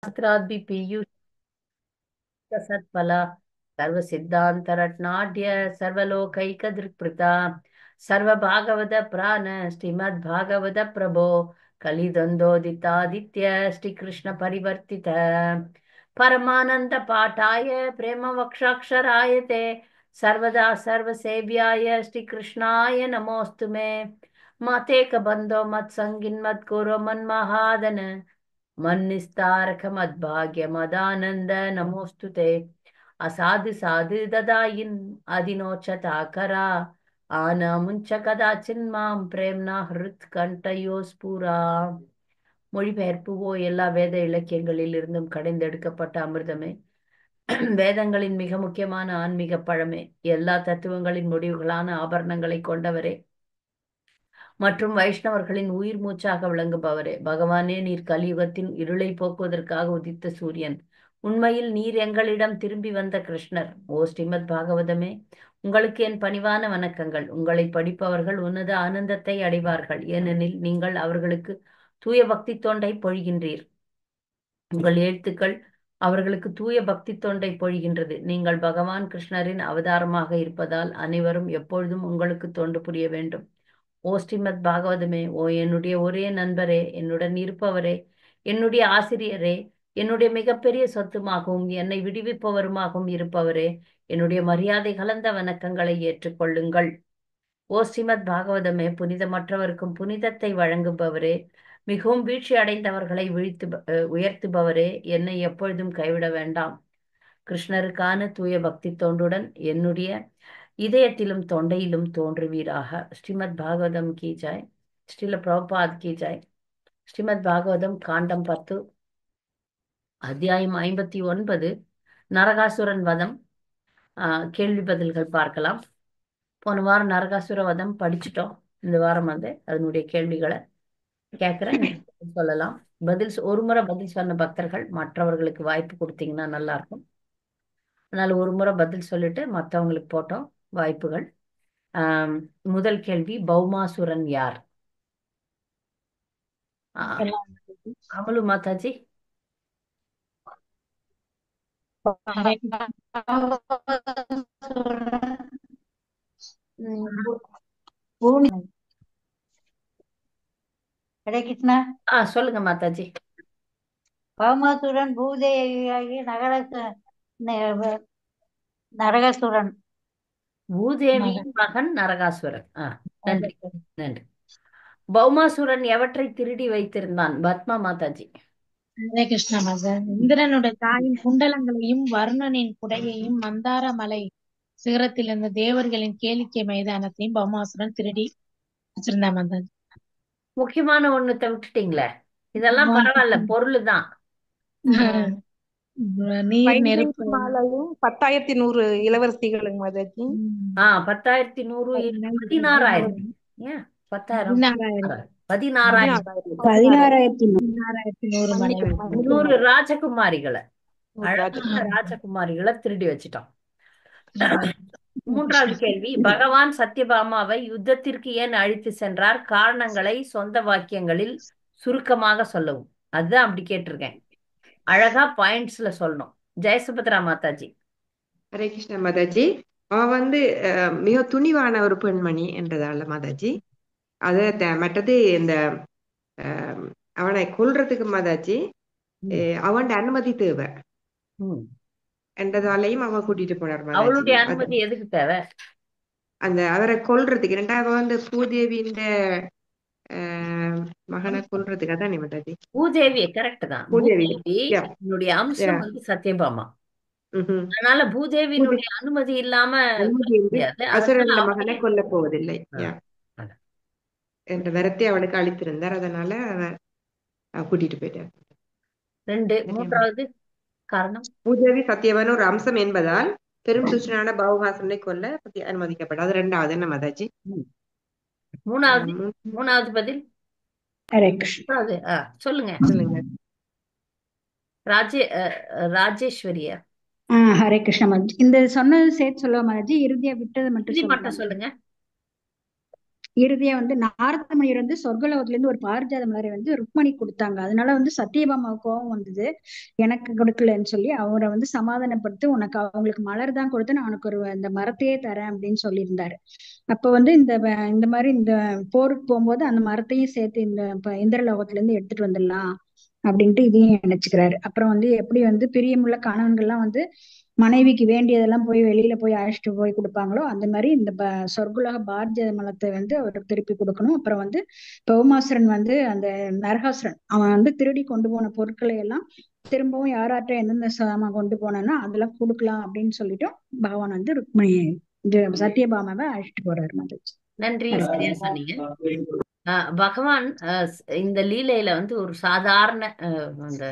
शास्त्रादि पीयूष सत्फला सर्व सिद्धांत रत्नाढ्य सर्वलोकैक दृक्पृता सर्व भागवत प्राण श्रीमद् भागवत प्रभो कलिदन्दोदितादित्य श्री कृष्ण परिवर्तित परमानंद पाठाय प्रेम वक्षाक्षराय ते सर्वदा सर्वसेव्याय श्री कृष्णाय नमोस्तु मे मतेक बंधो मत संगिन मत कुरु मन्महादन मन्निस्तारक मद्भाग्य मदानंद नमोस्तुते असाधु साधु ददायिन् अधिनोचताकरा आना मुञ्च कदाचिन् मां பிரேம்னா ஹிருத் கண்டயோஸ்புரா. மொழிபெயர்ப்புவோ எல்லா வேத இலக்கியங்களில் இருந்தும் கடைந்தெடுக்கப்பட்ட அமிர்தமே, வேதங்களின் மிக முக்கியமான ஆன்மீக பழமே, எல்லா தத்துவங்களின் முடிவுகளான ஆபரணங்களை கொண்டவரே மற்றும் வைஷ்ணவர்களின் உயிர் மூச்சாக விளங்குபவரே, பகவானே, நீர் கலியுகத்தின் இருளை போக்குவதற்காக உதித்த சூரியன். உண்மையில் நீர் எங்களிடம் திரும்பி வந்த கிருஷ்ணர். ஓ ஸ்ரீமத் பாகவதமே, உங்களுக்கு என் பணிவான வணக்கங்கள். உங்களை படிப்பவர்கள் உன்னத ஆனந்தத்தை அடைவார்கள், ஏனெனில் நீங்கள் அவர்களுக்கு தூய பக்தி தொண்டை பொழிகின்றீர். உங்கள் எழுத்துக்கள் அவர்களுக்கு தூய பக்தி தொண்டை பொழிகின்றது. நீங்கள் பகவான் கிருஷ்ணரின் அவதாரமாக இருப்பதால் அனைவரும் எப்பொழுதும் உங்களுக்கு தொண்டு புரிய வேண்டும். ஓ ஸ்ரீமத் பாகவதமே, ஓ என்னுடைய ஒரே நண்பரே, என்னுடன் இருப்பவரே, என்னுடைய ஆசிரியரே, என்னுடைய மிகப்பெரிய சொத்துமாகவும் என்னை விடுவிப்பவருமாகவும் இருப்பவரே, என்னுடைய மரியாதை கலந்த வணக்கங்களை ஏற்றுக்கொள்ளுங்கள். ஓ ஸ்ரீமத் பாகவதமே, புனிதமற்றவருக்கும் புனிதத்தை வழங்குபவரே, மிகவும் வீழ்ச்சி அடைந்தவர்களை உயர்த்துபவரே, என்னை எப்பொழுதும் கைவிட வேண்டாம். கிருஷ்ணருக்கான தூய பக்தி தொண்டுடன் என்னுடைய இதயத்திலும் தொண்டையிலும் தோன்றுவீராக. ஸ்ரீமத் பாகவதம் கி ஜாய். ஸ்ரீல பிரபுபாத் கி ஜாய். ஸ்ரீமத் பாகவதம் காண்டம் 10 அத்தியாயம் 59 நரகாசுரன் வதம். கேள்வி பதில்கள் பார்க்கலாம். போன வாரம் நரகாசுர வதம் படிச்சுட்டோம். இந்த வாரம் அதனுடைய கேள்விகளை கேட்குறேன், சொல்லலாம். ஒரு முறை பதில் சொன்ன பக்தர்கள் மற்றவர்களுக்கு வாய்ப்பு கொடுத்தீங்கன்னா நல்லா இருக்கும். அதனால ஒரு முறை பதில் சொல்லிட்டு மற்றவங்களுக்கு போட்டோம் வாய்ப்புகள். முதல் கேள்வி, பௌமாசுரன் யார்? அமலு மாதாஜி. ஹரே கிருஷ்ணா. சொல்லுங்க மாதாஜி. பௌமாசுரன் பூதேவியாகி நரகாசுரன். பூதேவியின் மகன் நரகாசுரன். நன்றி நன்றி. பௌமாசுரன் எவற்றை திருடி வைத்திருந்தான்? பத்மா மாதாஜி. ஹரே கிருஷ்ணா மாதா. இந்திரனுடைய தாயின் குண்டலங்களையும் வருணனின் குடையையும் மந்தார மலை சிகரத்தில் இருந்த தேவர்களின் கேளிக்கை மைதானத்தையும் பௌமாசுரன் திருடி வச்சிருந்தான் மாதாஜி. முக்கியமான ஒண்ணுத்தை விட்டுட்டீங்களே. இதெல்லாம் பரவாயில்ல, பொருள் தான். நீர் நெருப்பு 10,100 இளவரசிகளுங்க மாதாஜி. 10,100 16,000. ஏன் 10,000? 16,100 ராஜகுமாரிகளை, அழகான ராஜகுமாரிகளை திருடி வச்சிட்டோம். மூன்றாவது கேள்வி, பகவான் சத்யபாமாவை யுத்தத்திற்கு ஏன் அழைத்து சென்றார்? காரணங்களை சொந்த வாக்கியங்களில் சுருக்கமாக சொல்லவும். அதுதான் அப்படி கேட்டிருக்கேன். அழகா பாயிண்ட்ஸ்ல சொல்லணும். ஜெயசுபத்ரா மாதாஜி. ஹரே கிருஷ்ணா மாதாஜி. அவன் மிக துணிவான ஒரு பெண்மணி என்றதால மாதாஜி. அத மற்றது இந்த அவனை கொல்றதுக்கு மாதாஜி அவன் அனுமதி தேவை என்றதாலையும் அவன் கூட்டிட்டு போனார். அவளுடைய அனுமதி எதுக்கு தேவை? அந்த அவரை கொல்றதுக்கு. ரெண்டாவது பூதேவியின் மகனை கொல்றதுக்கு. அதான் மாதாஜி. பூதேவி கரெக்ட் தான். பூதேவி என்னுடைய அம்சம் சத்யபாமா. அதனால பூதேவியினுடைய அனுமதி இல்லாம அசுரன் மகனை கொல்ல போவதில்லை என்ற வரத்தை அவளுக்கு அளித்திருந்தார். அதனால அவன் கூட்டிட்டு போயிட்டார். மூன்றாவது காரணம், பூதேவி சத்யவன் ஒரு அம்சம் என்பதால் பெரும் துஷ்டனான பௌமாசுரனை கொல்ல அனுமதிக்கப்பட்டது. அது ரெண்டாவது. என்ன மாதாஜி? மூணாவது பதில் சொல்லுங்க. ராஜேஸ்வரியா. ஹரே கிருஷ்ணா மாதாஜி. இந்த சொன்னது சேர்த்து சொல்லுவா மாதாஜி? இறுதியா விட்டது மட்டும் சொல்லுங்க. இறுதியா வந்து நாரத முனிவர் வந்து சொர்க்கலோகத்துல இருந்து ஒரு பாரிஜாத மலரை வந்து ருக்மணி கொடுத்தாங்க. அதனால வந்து சத்தியபாமாவுக்கு கோபம் வந்தது, எனக்கு கொடுக்கலன்னு சொல்லி அவரை வந்து சமாதானப்படுத்தி, உனக்கு அவங்களுக்கு மலர் தான் கொடுத்து நான் உனக்கு ஒரு இந்த மரத்தையே தரேன் அப்படின்னு சொல்லியிருந்தாரு. அப்ப வந்து இந்த மாதிரி இந்த போருக்கு போகும்போது அந்த மரத்தையும் சேர்த்து இந்த இந்திரலோகத்துல இருந்து எடுத்துட்டு வந்துடலாம் அப்படின்ட்டு இதையும் நினைச்சுக்கிறாரு. அப்புறம் வந்து எப்படி வந்து பிரியமுள்ள கணவன்கள்லாம் வந்து மனைவிக்கு வேண்டியதெல்லாம் போய் வெளியில போய் அழைச்சிட்டு போய் கொடுப்பாங்களோ அந்த மாதிரி இந்த சொர்க்குலக பாரஜ மலத்தை வந்து அவருக்கு திருப்பி கொடுக்கணும். அப்புறம் வந்து பௌமாசுரன் வந்து அந்த நரகாசுரன் அவன் வந்து திருடி கொண்டு போன பொருட்களை எல்லாம் திரும்பவும் யாராட்ட எந்தெந்த சாமான் கொண்டு போனானோ அதெல்லாம் கொடுக்கலாம் அப்படின்னு சொல்லிட்டு பகவான் வந்து ருக்மிணி இது சத்யபாமாவை அழைச்சிட்டு போறாரு மாதிரி. நன்றி, சரியா சொன்னீங்க. பகவான் இந்த லீலையில வந்து ஒரு சாதாரண அந்த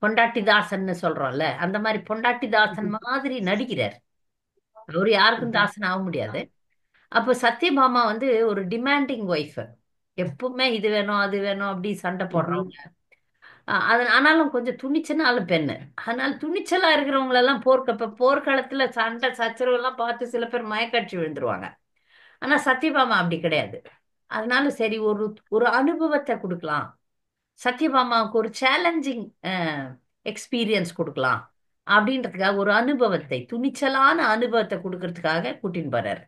பொண்டாட்டிதாசன்னு சொல்றோம்ல, அந்த மாதிரி பொண்டாட்டிதாசன் மாதிரி நடிக்கிறார். அவர் யாருக்கும் தாசன் ஆக முடியாது. அப்ப சத்யபாமா வந்து ஒரு டிமாண்டிங் ஒய்ஃப், எப்பவுமே இது வேணும் அது வேணும் அப்படி சண்டை போடுறவங்க. ஆனாலும் கொஞ்சம் துணிச்சலான பெண்ணு. அதனால துணிச்சலா இருக்கிறவங்க எல்லாம் போர்க்களத்துல சண்டை சச்சரவு எல்லாம் பார்த்து சில பேர் மயக்காட்சி விழுந்துருவாங்க. ஆனா சத்யபாமா அப்படி கிடையாது. அதனால சரி, ஒரு ஒரு அனுபவத்தை கொடுக்கலாம், சத்யபாமாவுக்கு ஒரு சேலஞ்சிங் எக்ஸ்பீரியன்ஸ் கொடுக்கலாம் அப்படின்றதுக்காக ஒரு அனுபவத்தை, துணிச்சலான அனுபவத்தை கொடுக்கறதுக்காக கூட்டின்னு போறாரு.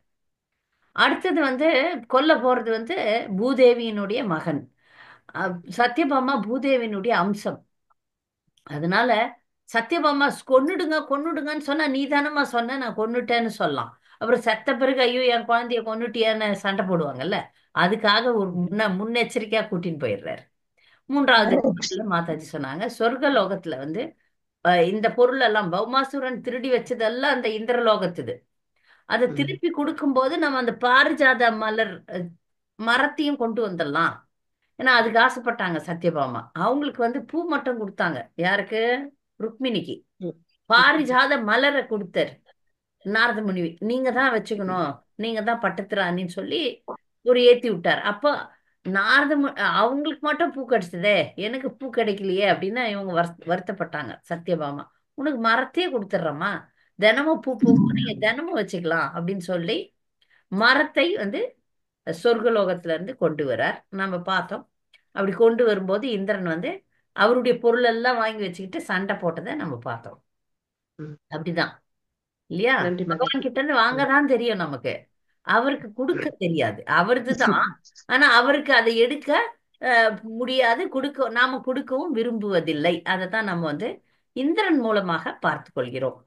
அடுத்தது வந்து கொல்ல போறது வந்து பூதேவியினுடைய மகன். சத்யபாமா பூதேவியினுடைய அம்சம். அதனால சத்யபாமா கொன்னுடுங்க கொன்னுடுங்கன்னு சொன்னா, நீ தானம்மா சொன்ன நான் கொன்னுட்டேன்னு சொல்லலாம். அப்புறம் செத்த பிறகு ஐயோ என் குழந்தைய கொன்னுட்டியான்னு சண்டை போடுவாங்கல்ல, அதுக்காக ஒரு முன்னெச்சரிக்கையா கூட்டின்னு போயிடுறாரு. மூன்றாவது மாதாஜி சொன்னாங்க, சொர்க்க லோகத்துல வந்து இந்த பொருள் எல்லாம் பௌமாசுரன் திருடி வச்சதெல்லாம் அந்த இந்திரலோகத்துது. அதை திருப்பி கொடுக்கும்போது நம்ம அந்த பாரிஜாத மரத்தையும் கொண்டு வந்துடலாம். ஏன்னா அதுக்கு ஆசைப்பட்டாங்க சத்யபாமா. அவங்களுக்கு வந்து பூ மட்டும் கொடுத்தாங்க. யாருக்கு? ருக்மிணிக்கு. பாரிஜாத மலரை கொடுத்தாரு நாரத முனிவி. நீங்க தான் வச்சுக்கணும், நீங்க தான் பட்டத்திராணின்னு சொல்லி ஒரு ஏத்தி விட்டார். அப்போ அவங்களுக்கு மட்டும் பூ கிடைச்சதே, எனக்கு பூ கிடைக்கலையே அப்படின்னு இவங்க வருத்தப்பட்டாங்க. சத்யபாமா, உனக்கு மரத்தையே கொடுத்துட்றோமா, தினமும் பூ பூக்கும், நீங்க தினமும் வச்சுக்கலாம் அப்படின்னு சொல்லி மரத்தை வந்து சொர்க்கலோகத்துல இருந்து கொண்டு வரார். நம்ம பார்த்தோம். அப்படி கொண்டு வரும்போது இந்திரன் வந்து அவருடைய பொருள் எல்லாம் வாங்கி வச்சுக்கிட்டு சண்டை போட்டதை நம்ம பார்த்தோம். அப்படிதான் இல்லையா? பகவான் கிட்ட இருந்து வாங்கதான் தெரியும் நமக்கு, அவருக்கு கொடுக்க தெரியாது. அவரதுதான், ஆனா அவருக்கு அதை எடுக்க முடியாது, நாம கொடுக்கவும் விரும்புவதில்லை. அதைத்தான் நம்ம வந்து இந்திரன் மூலமாக பார்த்து கொள்கிறோம்.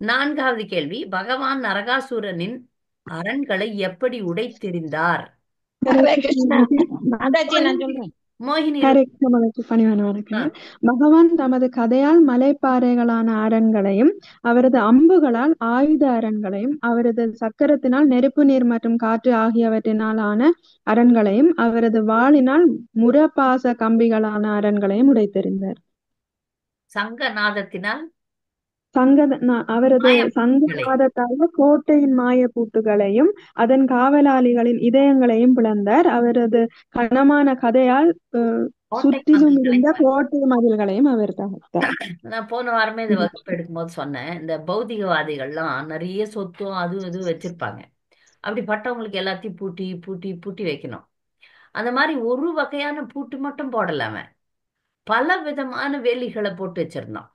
நான்காவது கேள்வி, பகவான் நரகாசுரனின் அரண்களை எப்படி உடைத்தெறிந்தார்? மோகினி, பகவான் தமது கதையால் மலைப்பாறைகளான அரண்களையும், அவரது அம்புகளால் ஆயுத அரண்களையும், அவரது சக்கரத்தினால் நெருப்பு நீர் மற்றும் காற்று ஆகியவற்றினால் ஆன அரண்களையும், அவரது வாளினால் முரபாச கம்பிகளான அரண்களையும் உடைத்தெறிந்தார். சங்கநாதத்தினால் அவரது சங்கநாதத்தால் கோட்டையின் மாய பூட்டுகளையும் அதன் காவலாளிகளின் இதயங்களையும் பிளந்தார். அவரது கனமான கதையால் சுற்றிலும் இருந்த கோட்டை மதில்களையும் அவர் தகர்த்தார். நான் போன வாரமே இந்த வகுப்பு எடுக்கும்போது சொன்னேன், இந்த பௌதிகவாதிகள்லாம் நிறைய சொத்தும் அதுவும் இதுவும் வச்சிருப்பாங்க. அப்படிப்பட்டவங்களுக்கு எல்லாத்தையும் பூட்டி பூட்டி பூட்டி வைக்கணும். அந்த மாதிரி ஒரு வகையான பூட்டு மட்டும் போடலாம, பல விதமான வேலிகளை போட்டு வச்சிருந்தான்.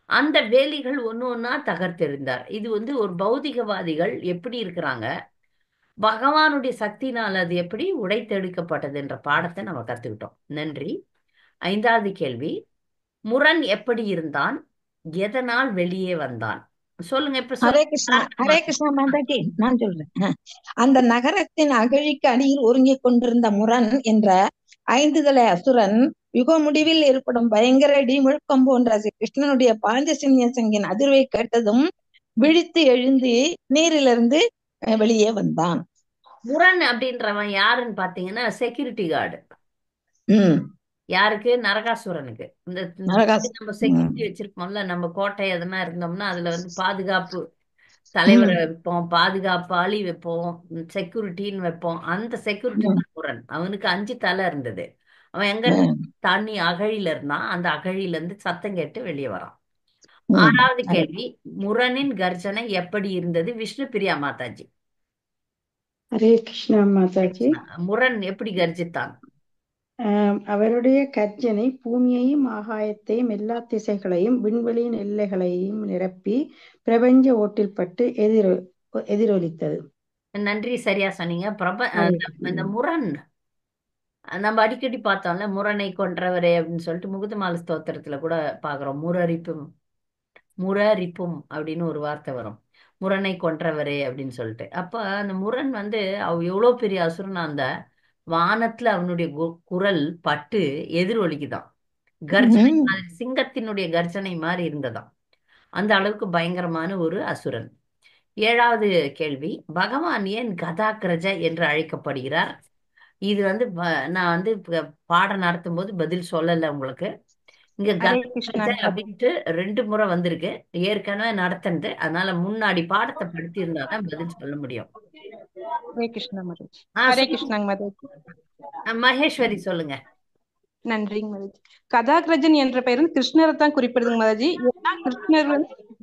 அந்த வேலிகள் ஒண்ணு ஒன்னா தகர்த்தெறிந்தார். இது வந்து ஒரு பௌதிகவாதிகள் எப்படி இருக்கிறாங்க, பகவானுடைய சக்தினால் அது எப்படி உடைத்தெடுக்கப்பட்டது என்ற பாடத்தை நம்ம கத்துக்கிட்டோம். நன்றி. ஐந்தாவது கேள்வி, முரண் எப்படி இருந்தான், எதனால் வெளியே வந்தான்? சொல்லுங்க. இப்ப ஹரே கிருஷ்ணா. ஹரே கிருஷ்ணா மாதாஜி, நான் சொல்றேன். அந்த நகரத்தின் அகழிக்கு அடியில் ஒருங்கிக் கொண்டிருந்த முரண் என்ற 5 தலை அசுரன் யுக முடிவில் ஏற்படும் பயங்கர இடி முழக்கம் போன்ற கிருஷ்ணனுடைய பாஞ்சஜன்ய சங்கின் அதிர்வை கேட்டதும் விழித்து எழுந்து நீரிலிருந்து வெளியே வந்தான். முரண் அப்படின்றவன் யாருன்னு பாத்தீங்கன்னா செக்யூரிட்டி கார்டு. யாருக்கு? நரகாசுரனுக்கு. இந்த நம்ம செக்யூரிட்டி வச்சிருப்போம்ல, நம்ம கோட்டை எதனா இருந்தோம்னா அதுல வந்து பாதுகாப்பு தலைவரை வைப்போம், பாதுகாப்பாளி வைப்போம், செக்யூரிட்டின்னு வைப்போம். அந்த செக்யூரிட்டி தான் முரண். அவனுக்கு 5 தலை இருந்தது. அவன் எங்க தண்ணி அகழியில இருந்தான், அந்த அகழியில இருந்து சத்தம் கேட்டு வெளியே வரான். ஆறாவது கேள்வி, முரணின் கர்ஜனை எப்படி இருந்தது? விஷ்ணு பிரியா மாதாஜி. ஹரே கிருஷ்ணா மாதாஜி. முரண் எப்படி கர்ஜித்தான்? அவருடைய கர்ஜனை பூமியையும் ஆகாயத்தையும் எல்லா திசைகளையும் விண்வெளியின் எல்லைகளையும் நிரப்பி பிரபஞ்ச ஓட்டில் பட்டு எதிரொலித்தது. நன்றி, சரியா சொன்னீங்க. இந்த முரண் நம்ம அடிக்கடி பார்த்தோம்ல, முரணை கொன்றவரே அப்படின்னு சொல்லிட்டு முகுதமால ஸ்தோத்திரத்துல கூட பாக்குறோம். முரரிப்பும் அப்படின்னு ஒரு வார்த்தை வரும், முரணை கொன்றவரே அப்படின்னு சொல்லிட்டு. அப்ப அந்த முரண் எவ்வளவு பெரிய அசுரனா, அந்த வானத்துல அவனுடைய குரல் பட்டு எதிரொலிக்குதான். கர்ஜனை மாதிரி, சிங்கத்தினுடைய கர்ஜனை மாதிரி இருந்ததாம். அந்த அளவுக்கு பயங்கரமான ஒரு அசுரன். 7வது கேள்வி, பகவான் ஏன் கதாகிரஜ என்று அழைக்கப்படுகிறார்? இது நான் பாடம் நடத்தும் போது பதில் சொல்லல உங்களுக்கு. இங்க கதாகிரஜ அப்படின்ட்டு 2 முறை வந்திருக்கு, ஏற்கனவே நடத்துனது. அதனால முன்னாடி பாடத்தை படுத்தி இருந்தாதான் பதில் சொல்ல முடியும். ஹரே கிருஷ்ணா மாதாஜி. ஹரே கிருஷ்ணாங்க மாதாஜி. மகேஸ்வரி சொல்லுங்க. நன்றிங்க மாதாஜி. கதாகிரஜன் என்ற பெயர் கிருஷ்ணரை தான் குறிப்பிடுதுங்க மாதாஜி. ஏன்னா கிருஷ்ணர்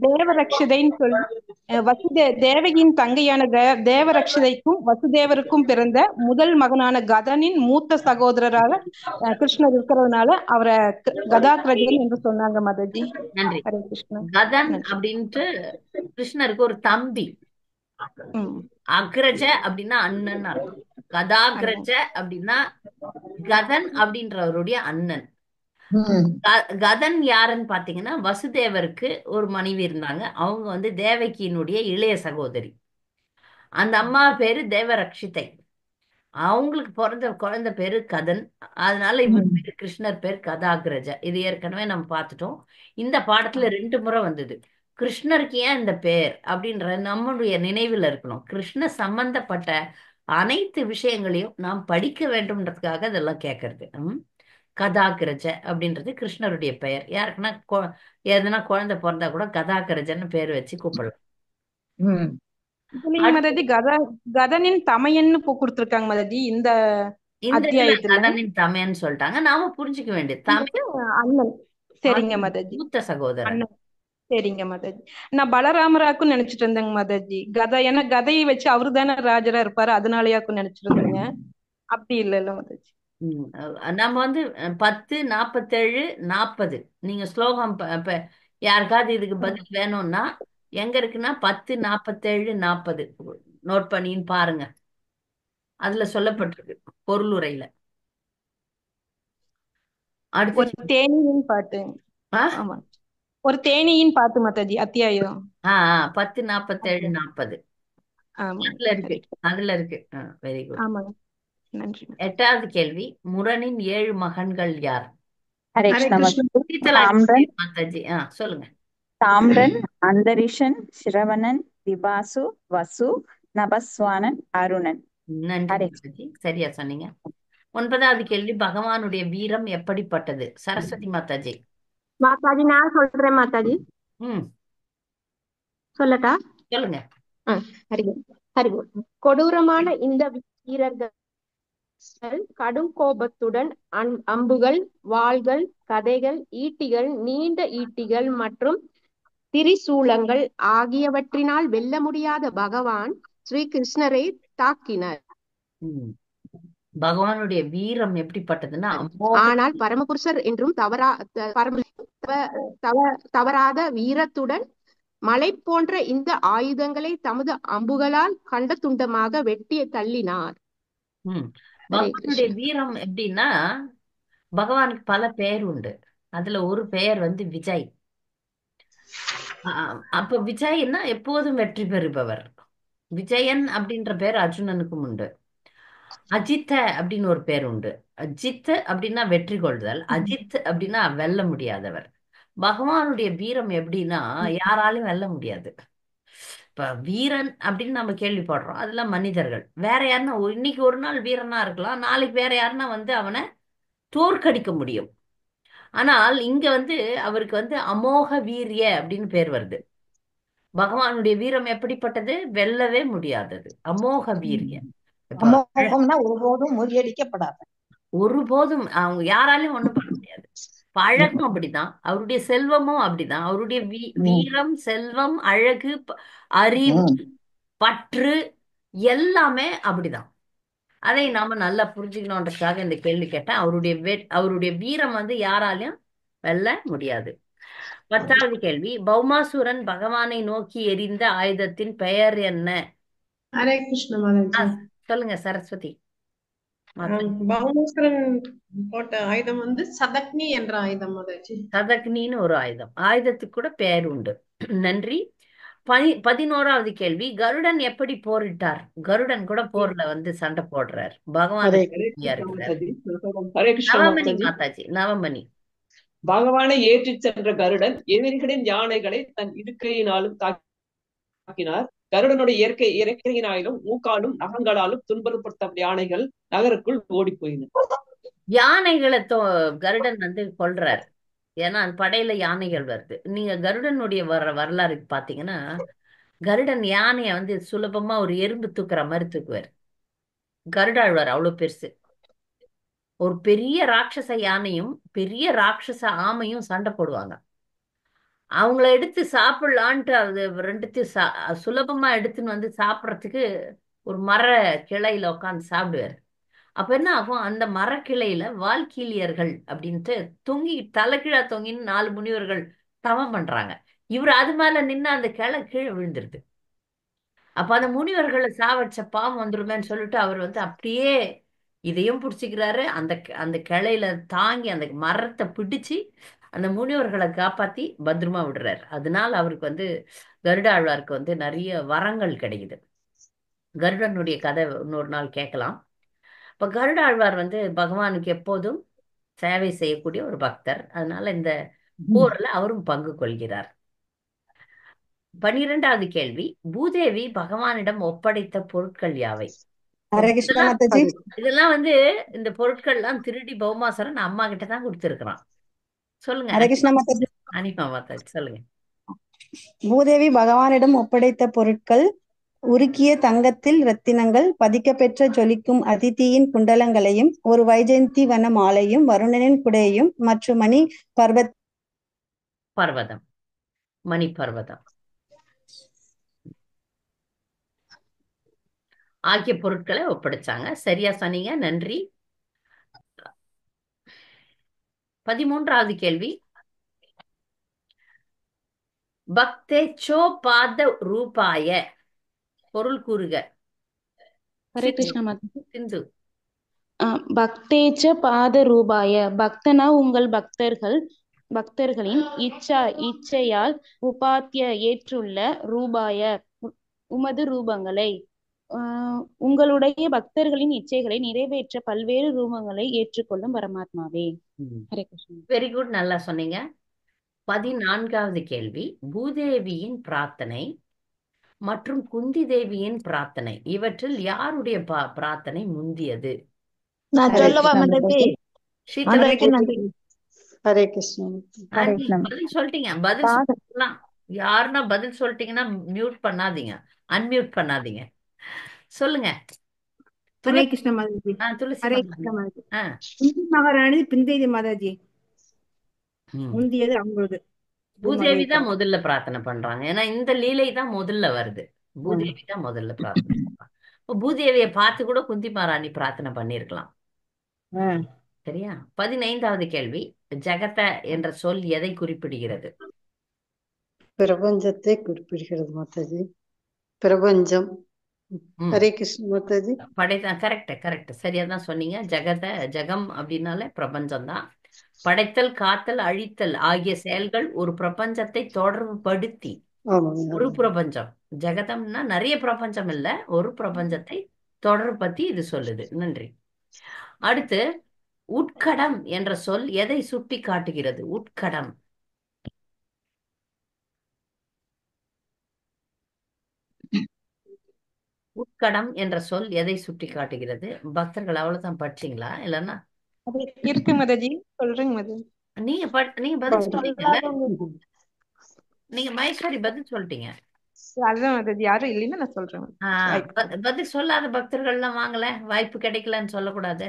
தேவரக்ஷதைன்னு சொல்லி தேவகியின் தங்கையான தேவரக்ஷதைக்கும் வசுதேவருக்கும் பிறந்த முதல் மகனான கதனின் மூத்த சகோதரராக கிருஷ்ணர் இருக்கிறதுனால அவரை கதாகிரஜன் என்று சொன்னாங்க மாதாஜி. நன்றி. ஹரே கிருஷ்ணா. கதன் அப்படின்ட்டு கிருஷ்ணருக்கு ஒரு தம்பி. அக்ரஜ அப்படின்னா அண்ணன் அர்த்தம். கதாகிரஜ அப்படின்னா கதன் அப்படின்றவருடைய அண்ணன். கதன் யாருன்னு பாத்தீங்கன்னா, வசுதேவருக்கு ஒரு மனைவி இருந்தாங்க. அவங்க தேவகியினுடைய இளைய சகோதரி. அந்த அம்மா பேரு தேவரக்ஷிதை. அவங்களுக்கு பிறந்த குழந்தை பேரு கதன். அதனால இவர் பேரு, கிருஷ்ணர் பேர் கதாகிரஜ. இது ஏற்கனவே நம்ம பார்த்துட்டோம். இந்த பாடத்துல 2 முறை வந்தது. கிருஷ்ணருக்கு ஏன் இந்த பேர் அப்படின்ற நம்மளுடைய நினைவில் இருக்கணும். கிருஷ்ண சம்பந்தப்பட்ட அனைத்து விஷயங்களையும் நாம் படிக்க வேண்டும்ன்றதுக்காக இதெல்லாம் கேட்கறது. கதாகிரஜ அப்படின்றது கிருஷ்ணருடைய பெயர். யாருக்குன்னா எதுனா குழந்தை பிறந்தா கூட கதாகிரஜன்னு பேர் வச்சு கூப்பிடலாம். மாதாஜி கதனின் தமையன்னு கொடுத்திருக்காங்க மாதாஜி. இந்த கதனின் தமையன்னு சொல்லிட்டாங்க. நாம புரிஞ்சுக்க வேண்டியது அண்ணன். சரிங்க மாதாஜி. மூத்த சகோதரன். சரிங்க மாதாஜி. நான் பலராமராக்கும் நினைச்சிட்டு இருந்தேங்க மாதாஜி. ஏன்னா கதையை வச்சு அவரு தானே ராஜரா இருப்பாரு, அதனாலயாக்கும் நினைச்சிட்டு இருந்தேங்க. அப்படி இல்ல மாதாஜி. நம்ம 10, 47, 40 நீங்க ஸ்லோகம் யாருக்காவது இதுக்கு பதில் வேணும்னா எங்க இருக்குன்னா 10, 47, 40 நோட் பண்ணின்னு பாருங்க. அதுல சொல்லப்பட்டிருக்கு பொருளுரையில. அடுத்து தேனியின் பாட்டு. ஆமா, ஒரு தேனியின் பாட்டு மாதாஜி அத்தியாயம் 10, 47, 40 அதுல இருக்கு. Very good. ஆமாங்க, நன்றி. 8வது கேள்வி, முரணின் 7 மகன்கள் யார்? ஹரே கிருஷ்ணா. மாதாஜி சொல்லுங்க. தாம்ரன், அந்தரிஷன், சிரவணன், விபாசு, வசு, நபஸ்வானன், அருணன். நன்றி மாதாஜி, சரியா சொன்னீங்க. 9வது கேள்வி, பகவானுடைய வீரம் எப்படிப்பட்டது? சரஸ்வதி மாதாஜி. மாதாஜி நான் சொல்றேன் மாதாஜி. சொல்லட்டா? சொல்லுங்க. கொடூரமான இந்த வீரர்கள் கடும் கோபத்துடன் அம்புகள், வாள்கள், கதைகள், ஈட்டிகள், நீண்ட ஈட்டிகள் மற்றும் திரிசூலங்கள் ஆகியவற்றினால் வெல்ல முடியாத பகவான் ஸ்ரீ கிருஷ்ணரை தாக்கினர். பகவானுடைய வீரம் எப்படிப்பட்டதுன்னா, ஆனால் பரமபுருஷர் என்றும் தவறாத வீரத்துடன் மலை போன்ற இந்த ஆயுதங்களை தமது அம்புகளால் கண்ட துண்டமாக வெட்டி தள்ளினார். பகவானுடைய வீரம் எப்படின்னா, பகவானுக்கு பல பெயர் உண்டு. அதுல ஒரு பெயர் விஜய். அப்ப விஜய்னா எப்போதும் வெற்றி பெறுபவர். விஜயன் அப்படின்ற பேர் அர்ஜுனனுக்கும் உண்டு. அஜித்த அப்படின்னு ஒரு பேர் உண்டு. அஜித் அப்படின்னா வெற்றி கொள்ளுதல், அஜித் அப்படின்னா வெல்ல முடியாதவர். பகவானுடைய வீரம் எப்படின்னா யாராலும் வெல்ல முடியாது. இப்ப வீரன் அப்படின்னு நம்ம கேள்விப்படுறோம், அதெல்லாம் மனிதர்கள். வேற யாருன்னா இன்னைக்கு ஒரு நாள் வீரனா இருக்கலாம், நாளைக்கு வேற யாருன்னா அவனை தோற்கடிக்க முடியும். ஆனால் இங்க அவருக்கு அமோக வீரிய அப்படின்னு பேர் வருது. பகவானுடைய வீரம் எப்படிப்பட்டது? வெல்லவே முடியாதது, அமோக வீரிய. ஒருபோதும் முறியடிக்கப்படாது. ஒருபோதும் அவங்க யாராலையும் ஒண்ணும் பண்ண முடியாது. அழகும் அப்படிதான், அவருடைய செல்வமும் அப்படிதான். அவருடைய வீரம், செல்வம், அழகு, அறிவு, பற்று எல்லாமே அப்படிதான். அதை நாம நல்லா புரிஞ்சுக்கணுன்றதுக்காக இந்த கேள்வி கேட்டேன். அவருடைய வீரம் வந்து யாராலையும் வெல்ல முடியாது. 10வது கேள்வி, பௌமாசுரன் பகவானை நோக்கி எறிந்த ஆயுதத்தின் பெயர் என்ன? ஹரே கிருஷ்ண மாதாஜி. சொல்லுங்க சரஸ்வதி மாதாஜி. பௌமாசுரன் போட்ட ஆயுதம் வந்து சதக்னி என்ற ஆயுதம் மாதாஜி. சதக்னின்னு ஒரு ஆயுதம். ஆயுதத்துக்கு கூட பெயர் உண்டு. நன்றி. 11வது கேள்வி, கருடன் எப்படி போரிட்டார்? கருடன் கூட போர்ல வந்து சண்டை போடுறார். பகவான் ஹரே இருக்கிறார். ஹரே கிருஷ்ண நவமணி மாதாஜி. மாதாஜி, நவமணி. பகவானை ஏற்றிச் சென்ற கருடன் எதிரிகளின் யானைகளை தன் இடுக்கையினாலும் தாக்கினார். கருடனுடைய இறக்கையினாலும் மூக்காலும் நகங்களாலும் துன்புறுத்தப்பட்ட யானைகள் நகருக்குள் ஓடி போயின. யானைகளை கருடன் வந்து கொல்றாரு. ஏன்னா அந்த படையில யானைகள் வருது. நீங்க கருடனுடைய வரலாறு பாத்தீங்கன்னா, கருடன் யானைய வந்து சுலபமா ஒரு எறும்பு தூக்குற மாதிரி தூக்குவார். கருடாழ்வார் அவ்வளவு பெருசு. ஒரு பெரிய ராட்சச யானையும் பெரிய ராட்சச ஆமையும் சண்டை போடுவாங்க. அவங்கள எடுத்து சாப்பிடலான்ட்டு அது ரெண்டுத்தையும் சுலபமா எடுத்துன்னு வந்து சாப்பிட்றதுக்கு ஒரு மர கிளையில உட்காந்து சாப்பிடுவார். அப்ப என்ன ஆகும், அந்த மரக்கிளையில வால்கீலியர்கள் அப்படின்ட்டு தலைகீழா தொங்கின்னு 4 முனிவர்கள் தவம் பண்றாங்க. இவர் அது மேல நின்று அந்த கிளை கீழே விழுந்துருது. அப்ப அந்த முனிவர்களை சாவடிச்ச பாவம் வந்துருமேன்னு சொல்லிட்டு அவர் வந்து அப்படியே இதையும் பிடிச்சிக்கிறாரு. அந்த அந்த கிளையில தாங்கி அந்த மரத்தை பிடிச்சு அந்த முனிவர்களை காப்பாத்தி பத்திரமா விடுறாரு. அதனால அவருக்கு வந்து கருடாழ்வாருக்கு வந்து நிறைய வரங்கள் கிடைக்குது. கருடனுடைய கதை இன்னொரு நாள் கேட்கலாம். இப்ப கருடாழ்வார் வந்து பகவானுக்கு எப்போதும் சேவை செய்யக்கூடிய ஒரு பக்தர். அதனால இந்த போர்ல அவரும் பங்கு கொள்கிறார். 12வது கேள்வி, பூதேவி பகவானிடம் ஒப்படைத்த பொருட்கள் யாவை? ஹரே கிருஷ்ண மாதாஜி. இதெல்லாம் வந்து இந்த பொருட்கள் எல்லாம் திருடி பௌமாசுரன் அம்மா கிட்ட தான் கொடுத்திருக்கிறான். சொல்லுங்க ஹரே கிருஷ்ண மாதாஜி. அனிமா மாதாஜி சொல்லுங்க. பூதேவி பகவானிடம் ஒப்படைத்த பொருட்கள் உருக்கிய தங்கத்தில் ரத்தினங்கள், பதிக்கப்பெற்ற ஜொலிக்கும் அதிதியின் குண்டலங்களையும், ஒரு வைஜெயந்தி வன மாலையும், வருணனின் குடையையும் மற்றும் மணி பர்வதம், மணி பர்வதம் ஆகிய பொருட்களை ஒப்படைச்சாங்க. சரியா சொன்னீங்க, நன்றி. 13வது கேள்வி, பக்தேச்சோ பாத ரூபாய பொருள் கூறுக. ஹரே கிருஷ்ண மாதாஜி. சிந்து. பக்தேச்ச பாத ரூபாய, பக்தனா உங்கள் பக்தர்களின் இச்சையால் உபாத்திய ஏற்றுள்ள ரூபாய உமது ரூபங்களை, உங்களுடைய பக்தர்களின் இச்சைகளை நிறைவேற்ற பல்வேறு ரூபங்களை ஏற்றுக்கொள்ளும் பரமாத்மாவே. ஹரே கிருஷ்ணா. வெரி குட், நல்லா சொன்னீங்க. 14வது கேள்வி, பூதேவியின் பிரார்த்தனை மற்றும் குந்தி தேவியின் பிரார்த்தனை இவற்றில் யாருடைய பிரார்த்தனை முந்தியது? நான் சொல்லவா மாதாஜி? ஹரே கிருஷ்ண. பதில் சொல்லிட்டீங்க. பதில் சொல்லலாம். யாருன்னா பதில் சொல்லிட்டீங்கன்னா மியூட் பண்ணாதீங்க, அன்மியூட் பண்ணாதீங்க. சொல்லுங்க. ஹரே கிருஷ்ண மாதாஜி. துளசி ஹரே கிருஷ்ண மாதாஜி. குந்தி மகாராணி பிந்தேதி மாதாஜி முந்தியது அவங்களுக்கு. பூதேவி தான் முதல்ல பிரார்த்தனை பண்றாங்க. ஏன்னா இந்த லீலை தான் முதல்ல வருது. பூதேவி தான் முதல்ல பிரார்த்தனை பண்றாங்க. பூதேவியை பார்த்து கூட குந்தி மகாராணி பிரார்த்தனை பண்ணிருக்கலாம். சரியா? 15வது கேள்வி, ஜெகத என்ற சொல் எதை குறிப்பிடுகிறது? பிரபஞ்சத்தை குறிப்பிடுகிறது மாதாஜி. பிரபஞ்சம். ஹரே கிருஷ்ண மாதாஜி. கரெக்ட், சரியா தான் சொன்னீங்க. ஜெகம் அப்படின்னாலே பிரபஞ்சம் தான். படைத்தல், காத்தல், அழித்தல் ஆகிய செயல்கள் ஒரு பிரபஞ்சத்தை தொடர்புபடுத்தி ஒரு பிரபஞ்சம். ஜெகதம்னா நிறைய பிரபஞ்சம் இல்ல, ஒரு பிரபஞ்சத்தை தொடர்புபடுத்தி இது சொல்லுது. நன்றி. அடுத்து, உட்கடம் என்ற சொல் எதை சுட்டி காட்டுகிறது? உட்கடம். உட்கடம் என்ற சொல் எதை சுட்டி காட்டுகிறது? பக்தர்கள் அவ்வளவுதான் படிச்சீங்களா? இல்லன்னா இருக்கு மாதாஜி, சொல்றேங்க மாதாஜி. நீங்க பதில் சொல்லிட்டீங்கல்ல? நீங்க மகேஸ்வரி பதில் சொல்லிட்டீங்க. அதுதான் மாதாஜி, யாரும் இல்லைன்னா நான் சொல்றேன். பதில் சொல்லாத பக்தர்கள் எல்லாம் வாங்கல, வாய்ப்பு கிடைக்கலன்னு சொல்லக்கூடாது.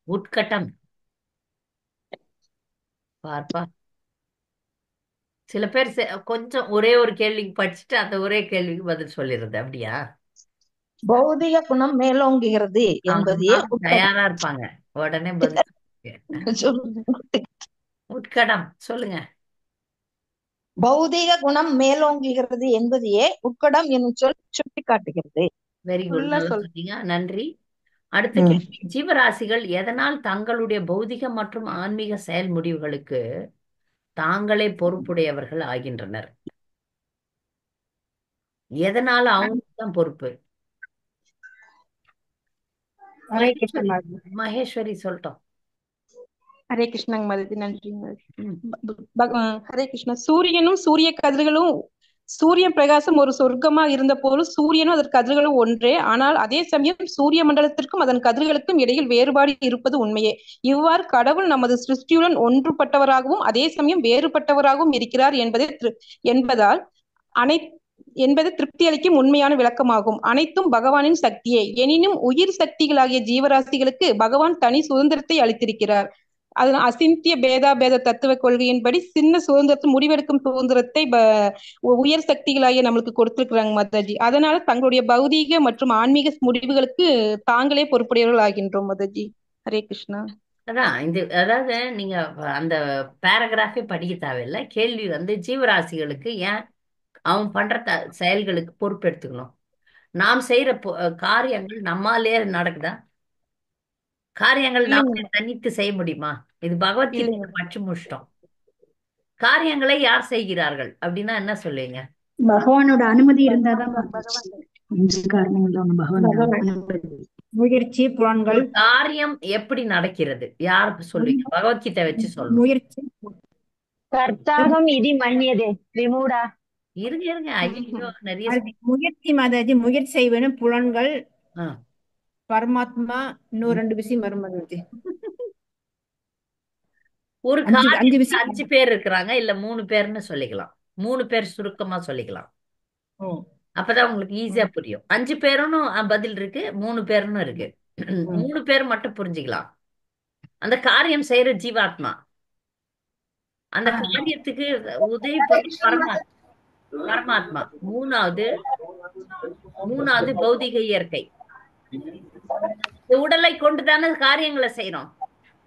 உட்கட்டம் பார்ப்பா. சில பேர் கொஞ்சம் ஒரே ஒரு கேள்விக்கு படிச்சுட்டு அந்த ஒரே கேள்விக்கு பதில் சொல்லிடுறது அப்படியா? பௌதிக குணம் மேலோங்குகிறது அவங்க என்பதே உட்கடம். தயாரா இருப்பாங்க உடனே பதில். உட்கடம் சொல்லுங்க. பௌதிக குணம் மேலோங்குகிறது என்பதையே உட்கடம் என்னும் சொல் சுட்டி காட்டுகிறது. வெரி குட், ஃபுல்லா நல்லா சொல். சொன்னீங்க, நன்றி. அடுத்த கேள்வி, ஜீவராசிகள் எதனால் தங்களுடைய பௌதிக மற்றும் ஆன்மீக செயல் முடிவுகளுக்கு தாங்களே பொறுப்புடையவர்கள் ஆகின்றனர்? எதனால அவங்களுக்கு தான் பொறுப்பு? ஹரே கிருஷ்ண மகேஸ்வரி மாதாஜி. மகேஸ்வரி சொல்லட்டும். ஹரே கிருஷ்ணங்க மாதாஜி, நன்றிங்க மாதாஜி. ம். ஹரே கிருஷ்ணா. சூரியனும் சூரிய கதிர்களும் சூரிய பிரகாசம் ஒரு சொர்க்கமா இருந்த போதும் சூரியனும் அதன் கதிர்களும் ஒன்றே. ஆனால் அதே சமயம் சூரிய மண்டலத்திற்கும் அதன் கதிர்களுக்கும் இடையில் வேறுபாடு இருப்பது உண்மையே. இவ்வாறு கடவுள் நமது சிருஷ்டியுடன் ஒன்றுபட்டவராகவும் அதே சமயம் வேறுபட்டவராகவும் இருக்கிறார் என்பதால் என்பது திருப்தி அளிக்கும் உண்மையான விளக்கமாகும். அனைத்தும் பகவானின் சக்தியே. எனினும் உயிர் சக்திகளாகிய ஜீவராசிகளுக்கு பகவான் தனி சுதந்திரத்தை அளித்திருக்கிறார். அதன் அசிந்திய பேத தத்துவ கொள்கையின்படி சின்ன சுதந்திரத்தை, முடிவெடுக்கும் சுதந்திரத்தை உயர் சக்திகளாகிய நம்மளுக்கு கொடுத்திருக்கிறாங்க மாதாஜி. அதனால தங்களுடைய பௌதீக மற்றும் ஆன்மீக முடிவுகளுக்கு தாங்களே பொறுப்புடையவர்கள் ஆகின்றோம் மாதாஜி. ஹரே கிருஷ்ணா. அதான் அதாவது நீங்க அந்த பேராகிராஃபே படிக்க தேவையில்லை. கேள்வி ஜீவராசிகளுக்கு ஏன் அவன் பண்ற செயல்களுக்கு பொறுப்பு எடுத்துக்கணும்? நாம் செய்யற காரியங்கள் நம்மாலே நடக்குதா? காரியங்கள் நாமளே தனித்து செய்ய முடியுமா? இது பகவத்கீதை படிச்சு முடிச்சிட்டோம். காரியங்களை யார் செய்கிறார்கள் அப்படின்னா என்ன சொல்லுவீங்க? பகவானோட அனுமதி இருந்தாதான் முயற்சி புலன்கள். காரியம் எப்படி நடக்கிறது? யார் சொல்லுவீங்க? பகவத்கீதை வச்சு சொல்லணும். முயற்சி கர்த்தாகம் இதி மன்னியதே விமூடா. இருங்க ஐயோ நிறைய முயற்சி மாதாஜி. முயற்சி செய்வேன்னு புலன்கள், பரமாத்மா, இன்னும் 2 விஷயம் வரும் மாதாஜி. ஒரு காரியத்துக்கு 5 பேர் இருக்கிறாங்க, இல்ல 3 பேர்னு சொல்லிக்கலாம். 3 பேர் சுருக்கமா சொல்லிக்கலாம். அப்பதான் உங்களுக்கு ஈஸியா புரியும். 5 பேரும் பதில் இருக்கு, 3 பேரும் இருக்கு. 3 பேர் மட்டும் புரிஞ்சுக்கலாம். அந்த காரியம் செய்யற ஜீவாத்மா, அந்த காரியத்துக்கு உதவி பண்ண பரமாத்மா. மூணாவது பௌதிக இயற்கை. உடலை கொண்டுதானே காரியங்களை செய்யறோம்.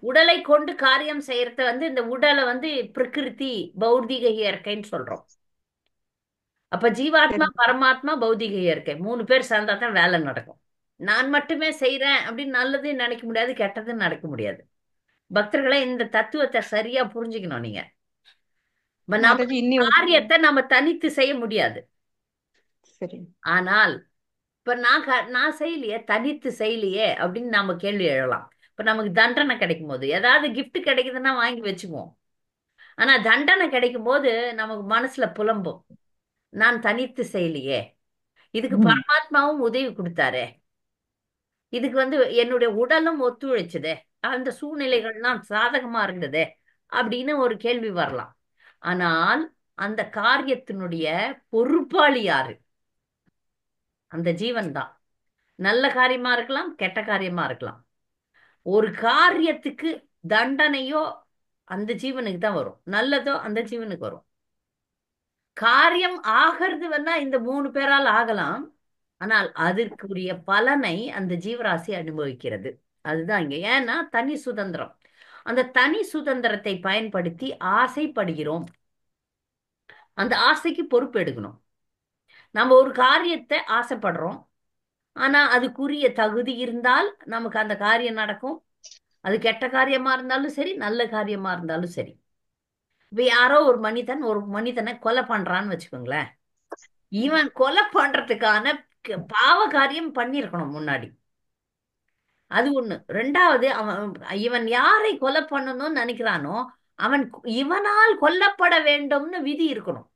உடலை கொண்டு காரியம் செய்யறத இந்த உடலை பிரகிருதி பௌதிக இயற்கைன்னு சொல்றோம். அப்ப ஜீவாத்மா, பரமாத்மா, பௌதிக இயற்கை 3 பேர் சேர்ந்தா தான் வேலை நடக்கும். நான் மட்டுமே செய்யறேன் அப்படின்னு நல்லதுன்னு நினைக்க முடியாது, கெட்டதுன்னு நடக்க முடியாது. பக்தர்களை இந்த தத்துவத்தை சரியா புரிஞ்சுக்கணும். நீங்க காரியத்தை நம்ம தனித்து செய்ய முடியாது. ஆனால் இப்ப நான் செய்யலையே, தனித்து செய்யலையே அப்படின்னு நாம கேள்வி எழலாம். இப்ப நமக்கு தண்டனை கிடைக்கும் போது, ஏதாவது கிஃப்ட் கிடைக்குதுன்னா வாங்கி வச்சுக்குவோம். ஆனா தண்டனை கிடைக்கும் போது நமக்கு மனசுல புலம்பும், நான் தனித்து செய்யலையே, இதுக்கு பரமாத்மாவும் உதவி கொடுத்தாரே, இதுக்கு என்னுடைய உடலும் ஒத்துழைச்சதே, அந்த சூழ்நிலைகள்லாம் சாதகமா இருந்ததே அப்படின்னு ஒரு கேள்வி வரலாம். ஆனால் அந்த காரியத்தினுடைய பொறுப்பாளி யாரு? அந்த ஜீவன் தான். நல்ல காரியமா இருக்கலாம், கெட்ட காரியமா இருக்கலாம். ஒரு காரியத்துக்கு தண்டனையோ அந்த ஜீவனுக்கு தான் வரும், நல்லதோ அந்த ஜீவனுக்கு வரும். காரியம் ஆகிறது இந்த 3 பேரால் ஆகலாம், ஆனால் அதற்குரிய பலனை அந்த ஜீவராசி அனுபவிக்கிறது. அதுதான் இங்க. ஏன்னா தனி சுதந்திரம். அந்த தனி சுதந்திரத்தை பயன்படுத்தி ஆசைப்படுகிறோம். அந்த ஆசைக்கு பொறுப்பு எடுக்கணும். நம்ம ஒரு காரியத்தை ஆசைப்படுறோம், ஆனா அதுக்குரிய தகுதி இருந்தால் நமக்கு அந்த காரியம் நடக்கும். அது கெட்ட காரியமா இருந்தாலும் சரி, நல்ல காரியமா இருந்தாலும் சரி. இப்ப யாரோ ஒரு மனிதனை கொலை பண்றான்னு வச்சுக்கோங்களேன். இவன் கொலை பண்றதுக்கான பாவ காரியம் பண்ணிருக்கணும் முன்னாடி. அது ஒண்ணு. 2வது, இவன் யாரை கொலை பண்ணணும்னு நினைக்கிறானோ இவனால் கொல்லப்பட வேண்டும்னு விதி இருக்கணும்.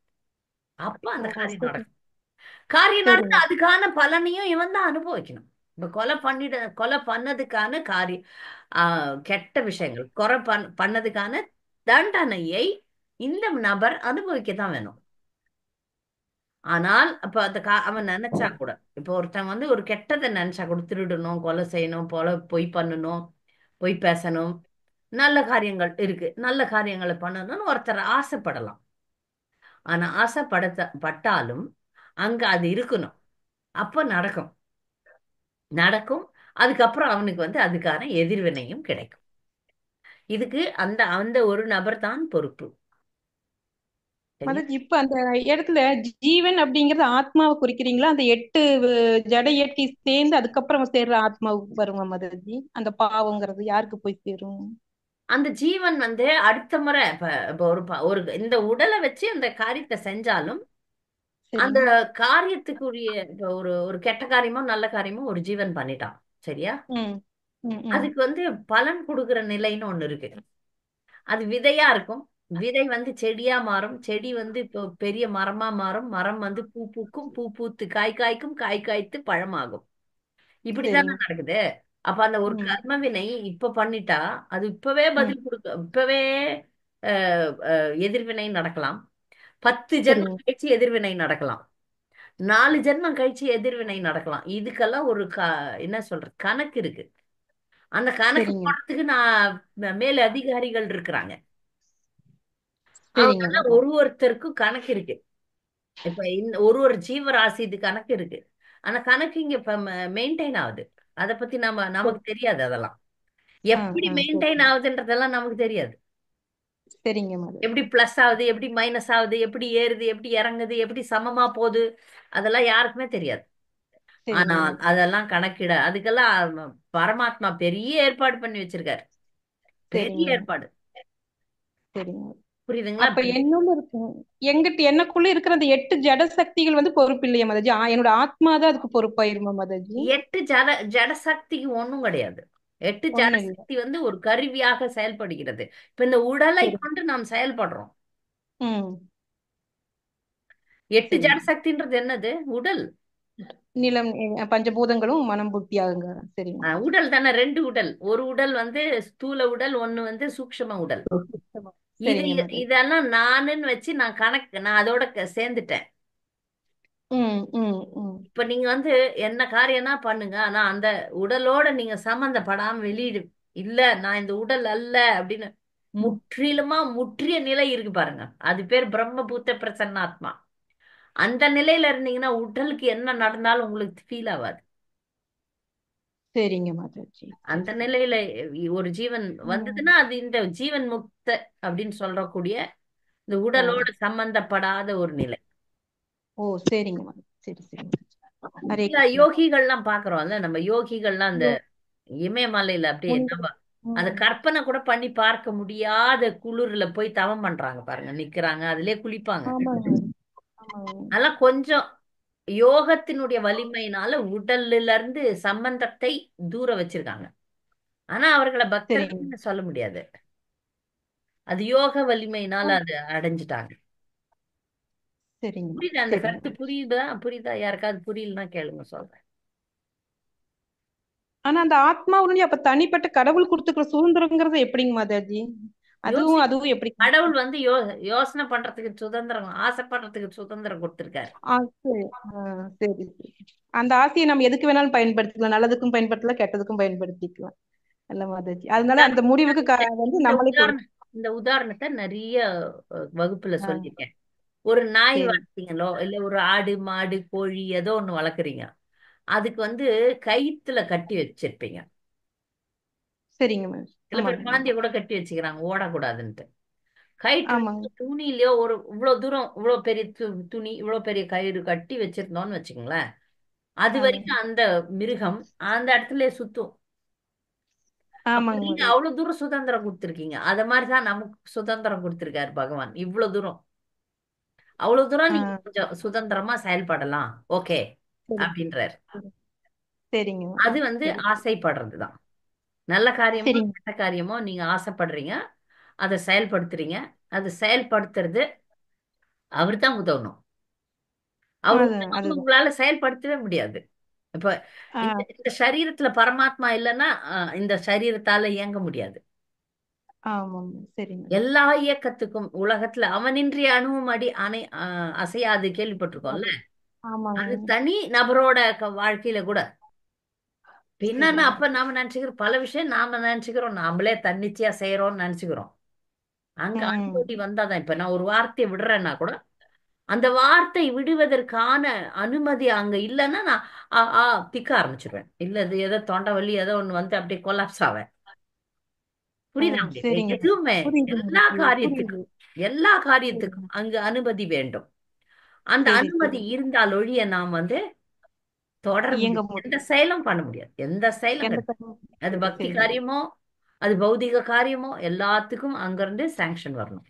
அப்ப அந்த காரியம் நடக்கும். காரியம் நடந்து அதுக்கான பலனையும் இவன் தான் அனுபவிக்கணும். இப்ப கொலை பண்ணதுக்கான கெட்ட விஷயங்கள், பண்ணதுக்கான தண்டனையை இந்த நபர் அனுபவிக்கத்தான் வேணும். ஆனால் அப்ப அவன் நினைச்சா கூட, இப்ப ஒருத்தன் ஒரு கெட்டதை நினைச்சா கூட, திருடணும், கொலை செய்யணும், பொய் பண்ணணும், பொய் பேசணும், நல்ல காரியங்கள் இருக்கு, நல்ல காரியங்களை பண்ணணும்னு ஒருத்தர் ஆசைப்படலாம். ஆனா பட்டாலும் அங்க அது இருக்கணும். அப்ப நடக்கும். நடக்கும். அதுக்கப்புறம் அவனுக்கு வந்து அதுக்கான எதிர்வினையும் கிடைக்கும். இதுக்கு அந்த அந்த ஒரு நபர் தான் பொறுப்பு. சரியா? மாதாஜி இப்ப அந்த இடத்துல ஜீவன் அப்படிங்கறது ஆத்மாவை குறிக்கிறீங்களா? அந்த 8 ஜட இயற்கை சேர்ந்து அதுக்கப்புறம் சேர்ற ஆத்மாவுக்கு வருமா மாதாஜி? அந்த பாவங்கிறது யாருக்கு போய் சேரும்? அந்த ஜீவன் வந்து அடுத்த முறை இப்ப இப்ப ஒரு இந்த உடலை வச்சு அந்த காரியத்தை செஞ்சாலும் அந்த சரிங்க. காரியத்துக்குரிய இப்ப ஒரு ஒரு கெட்ட காரியமோ நல்ல காரியமோ ஒரு ஜீவன் பண்ணிட்டான். சரியா? ம் ம் ம் அதுக்கு வந்து பலன் கொடுக்கிற நிலைன்னு ஒண்ணு இருக்கு. அது விதையா இருக்கும். விதை வந்து செடியா மாறும். செடி வந்து இப்போ பெரிய மரமா மாறும். மரம் வந்து பூ பூக்கும். பூ பூத்து காய் காய்க்கும். காய் காய்த்து பழமாகும். இப்படித்தானே சரிங்க. நடக்குது. அப்ப அந்த ஒரு ம் கர்ம வினை இப்ப பண்ணிட்டா அது இப்பவே ம் பதில் கொடுக்க இப்பவே எதிர்வினை நடக்கலாம். 10 சரிங்க. ஜென்மம் கழிச்சு எதிர்வினை நடக்கலாம். 4 ஜென்மம் கழிச்சு எதிர்வினை நடக்கலாம். இதுக்கெல்லாம் ஒரு என்ன சொல்றது கணக்கு இருக்கு. அந்த கணக்கு சரிங்க. போடுறதுக்கு நான் மேல் அதிகாரிகள் இருக்கிறாங்க. அவங்க சரிங்க எல்லாம் மாதாஜி. ஒருத்தருக்கும் கணக்கு இருக்கு. இப்ப இந்த ஒரு ஜீவராசி இது கணக்கு இருக்கு. ஆனா கணக்கு இங்க இப்ப மெயின்டைன் ஆகுது. அத பத்தி சரி. நமக்கு தெரியாது. அதெல்லாம் ஆ எப்படி ஆ மெயின்டைன் சரிங்க. ஆகுதுன்றதெல்லாம் நமக்கு தெரியாது. சரிங்க மாதாஜி. எப்படி பிளஸ் ஆகுது, எப்படி மைனஸ் ஆகுது, எப்படி ஏறுது, எப்படி இறங்குது, எப்படி சமமா போகுது, அதெல்லாம் யாருக்குமே தெரியாது. சரிங்க ஆனால் மாதாஜி. அதெல்லாம் கணக்கிட அதுக்கெல்லாம் பரமாத்மா பெரிய ஏற்பாடு பண்ணி வச்சிருக்காரு. பெரிய சரிங்க. ஏற்பாடு. சரிங்க. புரியுதுங்களா? அப்ப என்னுள்ள இருக்கு எனக்குள்ள இருக்கிற அந்த 8 ஜட சக்திகள் வந்து பொறுப்பு இல்லையா மாதாஜி? என்னோட ஆத்மா தான் அதுக்கு பொறுப்பாயிருமா மாதாஜி? 8 ஜட சக்திக்கு ஒண்ணும் கிடையாது. 8 ஜட ஒண்ணும் இல்ல. சக்தி வந்து ஒரு கருவியாக செயல்படுகிறது. இப்ப இந்த உடலை சரி. கொண்டு நாம் செயல்படுறோம். ம் 8 ஜட சரிங்க. சக்தின்றது என்னது? உடல். நிலம் பஞ்சபூதங்களும் மனம் புத்தியாகுங்க. சரிங்க. உடல் தானே. 2 உடல். ஒரு உடல் வந்து ஸ்தூல உடல், ஒண்ணு வந்து சூக்ஷ்ம உடல். இது சரிங்க மாதாஜி. இதெல்லாம் நானுன்னு வச்சு நான் அதோட சேர்ந்துட்டேன். ம் ம் ம் இப்ப நீங்க வந்து என்ன காரியம்னா பண்ணுங்க. ஆனா அந்த உடலோட நீங்க சம்பந்தப்படாம வெளியிடு. இல்ல நான் இந்த உடல் அல்ல அப்படின்னு முற்றிலுமா முற்றிய நிலை இருக்கு பாருங்க. அது பேர் பிரம்மபூத்த பிரசன்னாத்மா. அந்த நிலையில இருந்தீங்கன்னா உடலுக்கு என்ன நடந்தாலும் உங்களுக்கு ஃபீல் ஆகாது. சரிங்க மாதாஜி. அந்த சரி. நிலையில ஒரு ஜீவன் ம். வந்ததுன்னா அது இந்த ஜீவன் முக்த அப்படின்னு சொல்லக்கூடிய இந்த ஓ உடலோட சம்பந்தப்படாத ஒரு நிலை. ஓ சரிங்க மாதாஜி. சரி சரி. ஹரே இல்ல கிருஷ்ணா. யோகிகள்லாம் பாக்குறோம்ல. நம்ம யோகிகள்லாம் அந்த இமயமலையில அப்படியே நம்ம அந்த ம். கற்பனை கூட பண்ணி பார்க்க முடியாத குளிர்ல போய் தவம் பண்றாங்க பாருங்க. நிக்கிறாங்க, அதுலயே குளிப்பாங்க. ஆமாங்க ஆமாங்க. அதெல்லாம் கொஞ்சம் யோகத்தினுடைய வலிமையினால உடல்ல இருந்து சம்பந்தத்தை தூர வச்சிருக்காங்க. ஆனா அவர்களை சரிங்க. பக்தர்கள்னு சொல்ல முடியாது. அது யோக வலிமையினால ஆ, அது அடைஞ்சிட்டாங்க. சரிங்க புரியுதா? அந்த சரிங்க. கருத்து புரியுதா? புரியுதா? யாருக்காவது புரியலன்னா கேளுங்க, சொல்றேன். ஆனா அந்த ஆத்மாவுடைய அப்ப தனிப்பட்ட கடவுள் கொடுத்துக்கிற சுதந்திரங்கிறது எப்படிங்க மாதாஜி? யோசி அதுவும் எப்படி? கடவுள் வந்து யோசனை பண்றதுக்கு சுதந்திரம், ஆசைப்படுறதுக்கு சுதந்திரம் கொடுத்திருக்காரு. சரி சரி சரி. அந்த ஆசையை நம்ம எதுக்கு வேணாலும் பயன்படுத்திக்கலாம். நல்லதுக்கும் பயன்படுத்தலாம், கெட்டதுக்கும் பயன்படுத்திக்கலாம். நல்ல மாதாஜி. அதனால அந்த முடிவுக்கு வந்து இந்த நம்மளே பொறுப்பு. இந்த உதாரணத்தை நிறைய வகுப்புல ஆ, சொல்லியிருக்கேன். ஒரு நாய் சரி வளர்த்தீங்களோ இல்ல ஒரு ஆடு மாடு கோழி ஏதோ ஒண்ணு வளர்க்குறீங்க. அதுக்கு வந்து கயித்துல கட்டி வச்சிருப்பீங்க. சரிங்க மேம். சில பேர் ஆமாங்க குழந்தைய கூட கட்டி வச்சுக்கிறாங்க ஓடக்கூடாதுன்ட்டு. கயிற்று ஆமாங்க. துணியிலயோ ஒரு இவ்வளவு தூரம் இவ்வளவு பெரிய துணி இவ்வளவு பெரிய கயிறு கட்டி வச்சிருந்தோம்னு வச்சுக்கோங்களேன். அது ஆமாங்க வரைக்கும் அந்த மிருகம் அந்த இடத்துல சுத்தும். அப்ப ஆமாங்க நீங்க மாதாஜி. அவ்வளவு தூரம் சுதந்திரம் கொடுத்திருக்கீங்க. அத மாதிரிதான் நமக்கு சுதந்திரம் கொடுத்திருக்காரு பகவான். இவ்வளவு தூரம் அவ்வளவு தூரம் ஆ நீங்க கொஞ்சம் சுதந்திரமா செயல்படலாம். ஓகே சரி அப்படின்றாரு. சரி. சரிங்க அது மாதாஜி. வந்து சரி ஆசைப்படுறதுதான். நல்ல காரியமோ சரிங்க. கெட்ட காரியமோ நீங்க ஆசைப்படுறீங்க, அதை செயல்படுத்துறீங்க. அது செயல்படுத்துறது அவர் தான் உதவணும். அவர் உதவாம அதுதான். உங்களால செயல்படுத்தவே முடியாது. இப்ப ஆ இந்த சரீரத்துல பரமாத்மா இல்லைன்னா இந்த சரீரத்தால இயங்க முடியாது. ஆமாங்க. சரிங்க. எல்லா இயக்கத்துக்கும் உலகத்துல அவனின்றி அணுவும் அசையாது கேள்விப்பட்டிருக்கோம்ல. ஆமாங்க. அது தனி நபரோட வாழ்க்கையில கூட என்னன்னா சரிங்க. அப்ப நாம நினைச்சுக்கிறோம் பல விஷயம் நாம நினைச்சுக்கிறோம் நாமளே தன்னிச்சையா செய்யறோம்னு நினைச்சுக்கிறோம். அங்க ம் அனுமதி வந்தாதான். இப்ப நான் ஒரு வார்த்தையை விடுறேன்னா கூட அந்த வார்த்தை விடுவதற்கான அனுமதி அங்க இல்லைன்னா நான் திக்க ஆரம்பிச்சிருவேன். இல்ல இது ஏதோ தொண்டை வலி ஏதோ ஒண்ணு வந்து அப்படியே கொலாப்ஸ் ஆவேன். புரியுதா உங்களுக்கு? சரிங்க எதுவுமே புரியுது எல்லா புரியுது காரியத்துக்கும் எல்லா காரியத்துக்கும் அங்கு அனுமதி வேண்டும். அந்த சரி அனுமதி சரி இருந்தால் ஒழிய நாம் வந்து தொடர இயங்க முடியும். எந்த முடியும் செயலும் பண்ண முடியாது. எந்த செயலும் எந்த கிடையாது. அது பக்தி சரிங்க காரியமோ அது பௌதிக காரியமோ எல்லாத்துக்கும் அங்கிருந்து சாங்ஷன் வரணும்.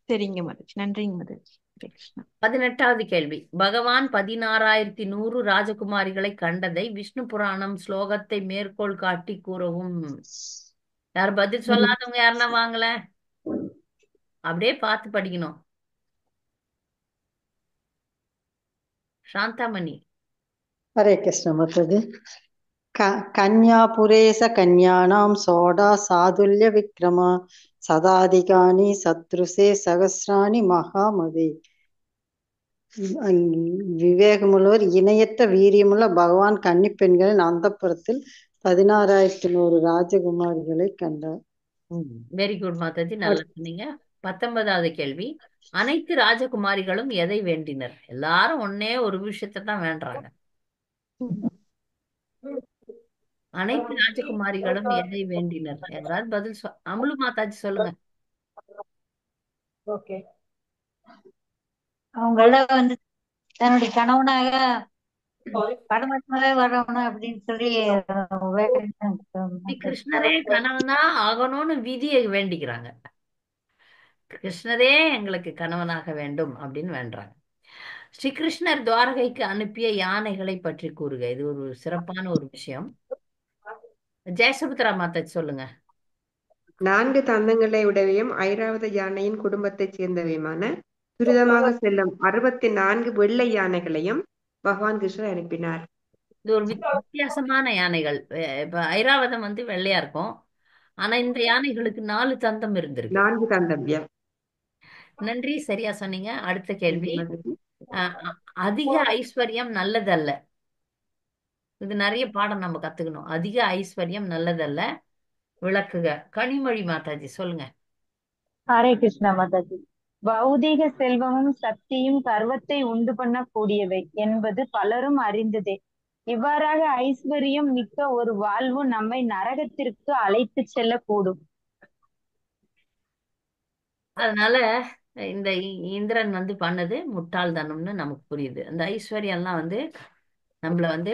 சரிங்க மாதாஜி. நன்றிங்க மாதாஜி. ஹரே கிருஷ்ணா. 18வது கேள்வி. பகவான் 16,100 ராஜகுமாரிகளை கண்டதை விஷ்ணு புராணம் ஸ்லோகத்தை மேற்கோள் காட்டி கூறவும். யார் பதில் சொல்லாதவங்க யாருன்னா வாங்கல, அப்படியே பார்த்து படிக்கணும். சாந்தாமணி. हरे कृष्ण माताजी कन्यापुरेश कन्यानां सोडा साधुल्य विक्रम सदाधिकानि सदृशे सहस्राणि महामदे விவேகமுள்ளவர் இணையற்ற வீரியமுள்ள பகவான் கன்னி பெண்களின் அந்தப்புறத்தில் 16,100 ராஜகுமாரிகளை கண்டார். வெரி குட் மாதாஜி, நல்லா சொன்னீங்க. 19வது கேள்வி. அனைத்து ராஜகுமாரிகளும் எதை வேண்டினர்? எல்லாரும் ஒன்னே ஒரு விஷயத்தை தான் வேண்டுறாங்க. அனைத்து ராஜகுமாரிகளும் எதை வேண்டினர்? யாராவது பதில் அமுலு மாதாஜி சொல்லுங்க. ஓகே, அவங்கள வந்து தன்னுடைய கணவனாக பரமாத்மாவே வரணும் அப்படின்னு சொல்லி கிருஷ்ணரே கணவனா ஆகணும்னு விதியை வேண்டிக்கிறாங்க. கிருஷ்ணரே எங்களுக்கு கணவனாக வேண்டும் அப்படின்னு வேண்டாங்க. ஸ்ரீகிருஷ்ணர் துவாரகைக்கு அனுப்பிய யானைகளை பற்றி கூறுக. இது ஒரு சிறப்பான ஒரு விஷயம். ஜெயசுபத்ரா மாதாஜி சொல்லுங்க. 4 தந்தங்களை உடையவையும் ஐராவத யானையின் குடும்பத்தைச் சேர்ந்தவையுமான துரிதமாக செல்லும் 64 வெள்ளை யானைகளையும் பகவான் கிருஷ்ணர் அனுப்பினார். இது ஒரு வித்தியாசமான யானைகள். இப்ப ஐராவதம் வந்து வெள்ளையா இருக்கும், ஆனா இந்த யானைகளுக்கு 4 தந்தம் இருந்திருக்கு. 4 தந்தம். நன்றி, சரியா சொன்னீங்க. அடுத்த கேள்வி. அதிக ஐஸ்வர்யம் நல்லதல்ல. இது நிறைய பாடம் நம்ம கத்துக்கணும். அதிக ஐஸ்வர்யம் நல்லதல்ல, விளக்குக. கனிமொழி மாதாஜி சொல்லுங்க. ஹரே கிருஷ்ணா மாதாஜி. பௌதீக செல்வமும் சக்தியும் கர்வத்தை உண்டு பண்ணக்கூடியவை என்பது பலரும் அறிந்ததே. இவ்வாறாக ஐஸ்வர்யம் மிக்க ஒரு வாழ்வு நம்மை நரகத்திற்கு அழைத்து செல்லக்கூடும். அதனால இந்த இந்திரன் வந்து பண்ணது முட்டாள்தனம்னு நமக்கு புரியுது. அந்த ஐஸ்வர்யம் எல்லாம் வந்து நம்மள வந்து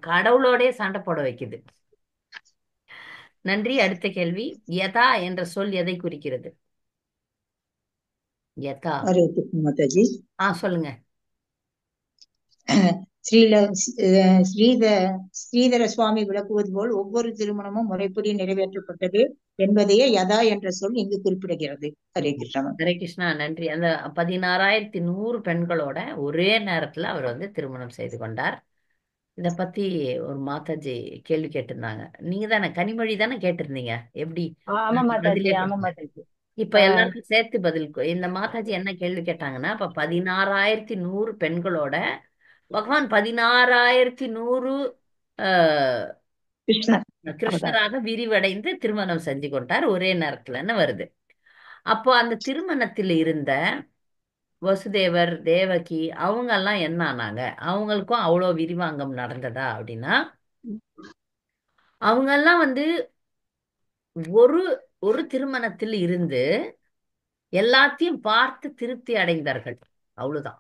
கடவுளோடே சண்டை போட வைக்குது. நன்றி. அடுத்த கேள்வி. யதா என்ற சொல் எதை குறிக்கிறது? யதா. ஹரே கிருஷ்ண மாதாஜி. சொல்லுங்க. ஸ்ரீதர சுவாமி விளக்குவது போல் ஒவ்வொரு திருமணமும் முறைப்படி நிறைவேற்றப்பட்டது என்பதையே யதா என்ற சொல் இங்கு குறிப்பிடுகிறது. ஹரே கிருஷ்ணா. ஹரே கிருஷ்ணா. நன்றி. அந்த 16,100 பெண்களோட ஒரே நேரத்துல அவர் வந்து திருமணம் செய்து கொண்டார். இத பத்தி ஒரு மாதாஜி கேள்வி கேட்டிருந்தாங்க. நீங்க தானே கனிமொழி தானே கேட்டிருந்தீங்க? எப்படி ஆமா மாதாஜி, ஆமா மாதாஜி. இப்ப எல்லாருக்கும் சேர்த்து பதில். இந்த மாதாஜி என்ன கேள்வி கேட்டாங்கன்னா, இப்ப 16,100 பெண்களோட பகவான் 16,100 கிருஷ்ணராக விரிவடைந்து திருமணம் செஞ்சு கொண்டார் ஒரே நேரத்துலன்னு வருது. அப்போ அந்த திருமணத்தில் இருந்த வசுதேவர், தேவகி அவங்க எல்லாம் என்ன ஆனாங்க? அவங்களுக்கும் அவ்வளோ விரிவாங்கம் நடந்ததா அப்படின்னா, அவங்க எல்லாம் வந்து ஒரு ஒரு திருமணத்தில் இருந்து எல்லாத்தையும் பார்த்து திருப்தி அடைந்தார்கள். அவ்வளவுதான்.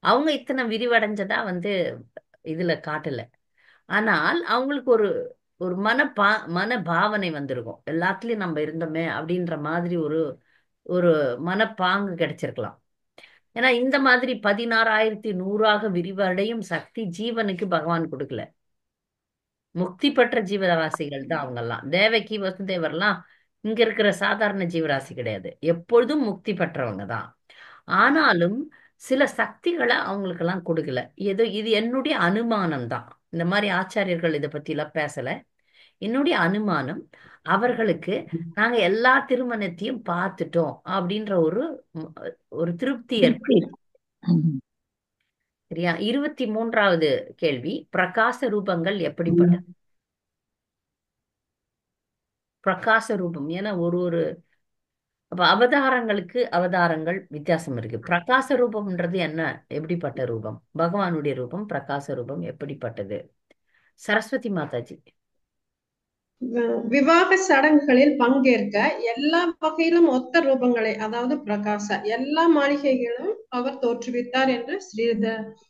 அவங்க இத்தனை விரிவடைஞ்சதா வந்து இதுல காட்டல. ஆனால் அவங்களுக்கு ஒரு ஒரு மன பாவனை வந்திருக்கும். எல்லாத்துலயும் நம்ம இருந்தோமே அப்படின்ற மாதிரி ஒரு ஒரு மனப்பாங்கு கிடைச்சிருக்கலாம். ஏன்னா இந்த மாதிரி 16,100 விரிவடையும் சக்தி ஜீவனுக்கு பகவான் கொடுக்கல. முக்தி பெற்ற ஜீவராசிகள் தான் அவங்கெல்லாம். தேவகி, வசுதேவர்லாம் இங்க இருக்கிற சாதாரண ஜீவராசி கிடையாது. எப்பொழுதும் முக்தி பெற்றவங்க தான். ஆனாலும் சில சக்திகளை அவங்களுக்கெல்லாம் கொடுக்கல. ஏதோ இது என்னுடைய அனுமானம் தான். இந்த மாதிரி ஆச்சாரியர்கள் இதை பத்தி எல்லாம் பேசல. என்னுடைய அனுமானம், அவர்களுக்கு நாங்க எல்லா திருமணத்தையும் பார்த்துட்டோம் அப்படின்ற ஒரு திருப்தி ஏற்படும். சரியா? 23வது கேள்வி. பிரகாச ரூபங்கள் எப்படிப்பட்டது? பிரகாச ரூபம் ஏன்னா ஒரு அப்ப அவதாரங்களுக்கு அவதாரங்கள் வித்தியாசம் இருக்கு. பிரகாச ரூபம்ன்றது என்ன, எப்படிப்பட்ட ரூபம்? பகவானுடைய ரூபம் பிரகாச ரூபம் எப்படிப்பட்டது? சரஸ்வதி மாதாஜி. விவாக சடங்குகளில் பங்கேற்க எல்லா வகையிலும் ஒத்த ரூபங்களை, அதாவது பிரகாச எல்லா மாளிகைகளும் அவர் தோற்றுவித்தார் என்று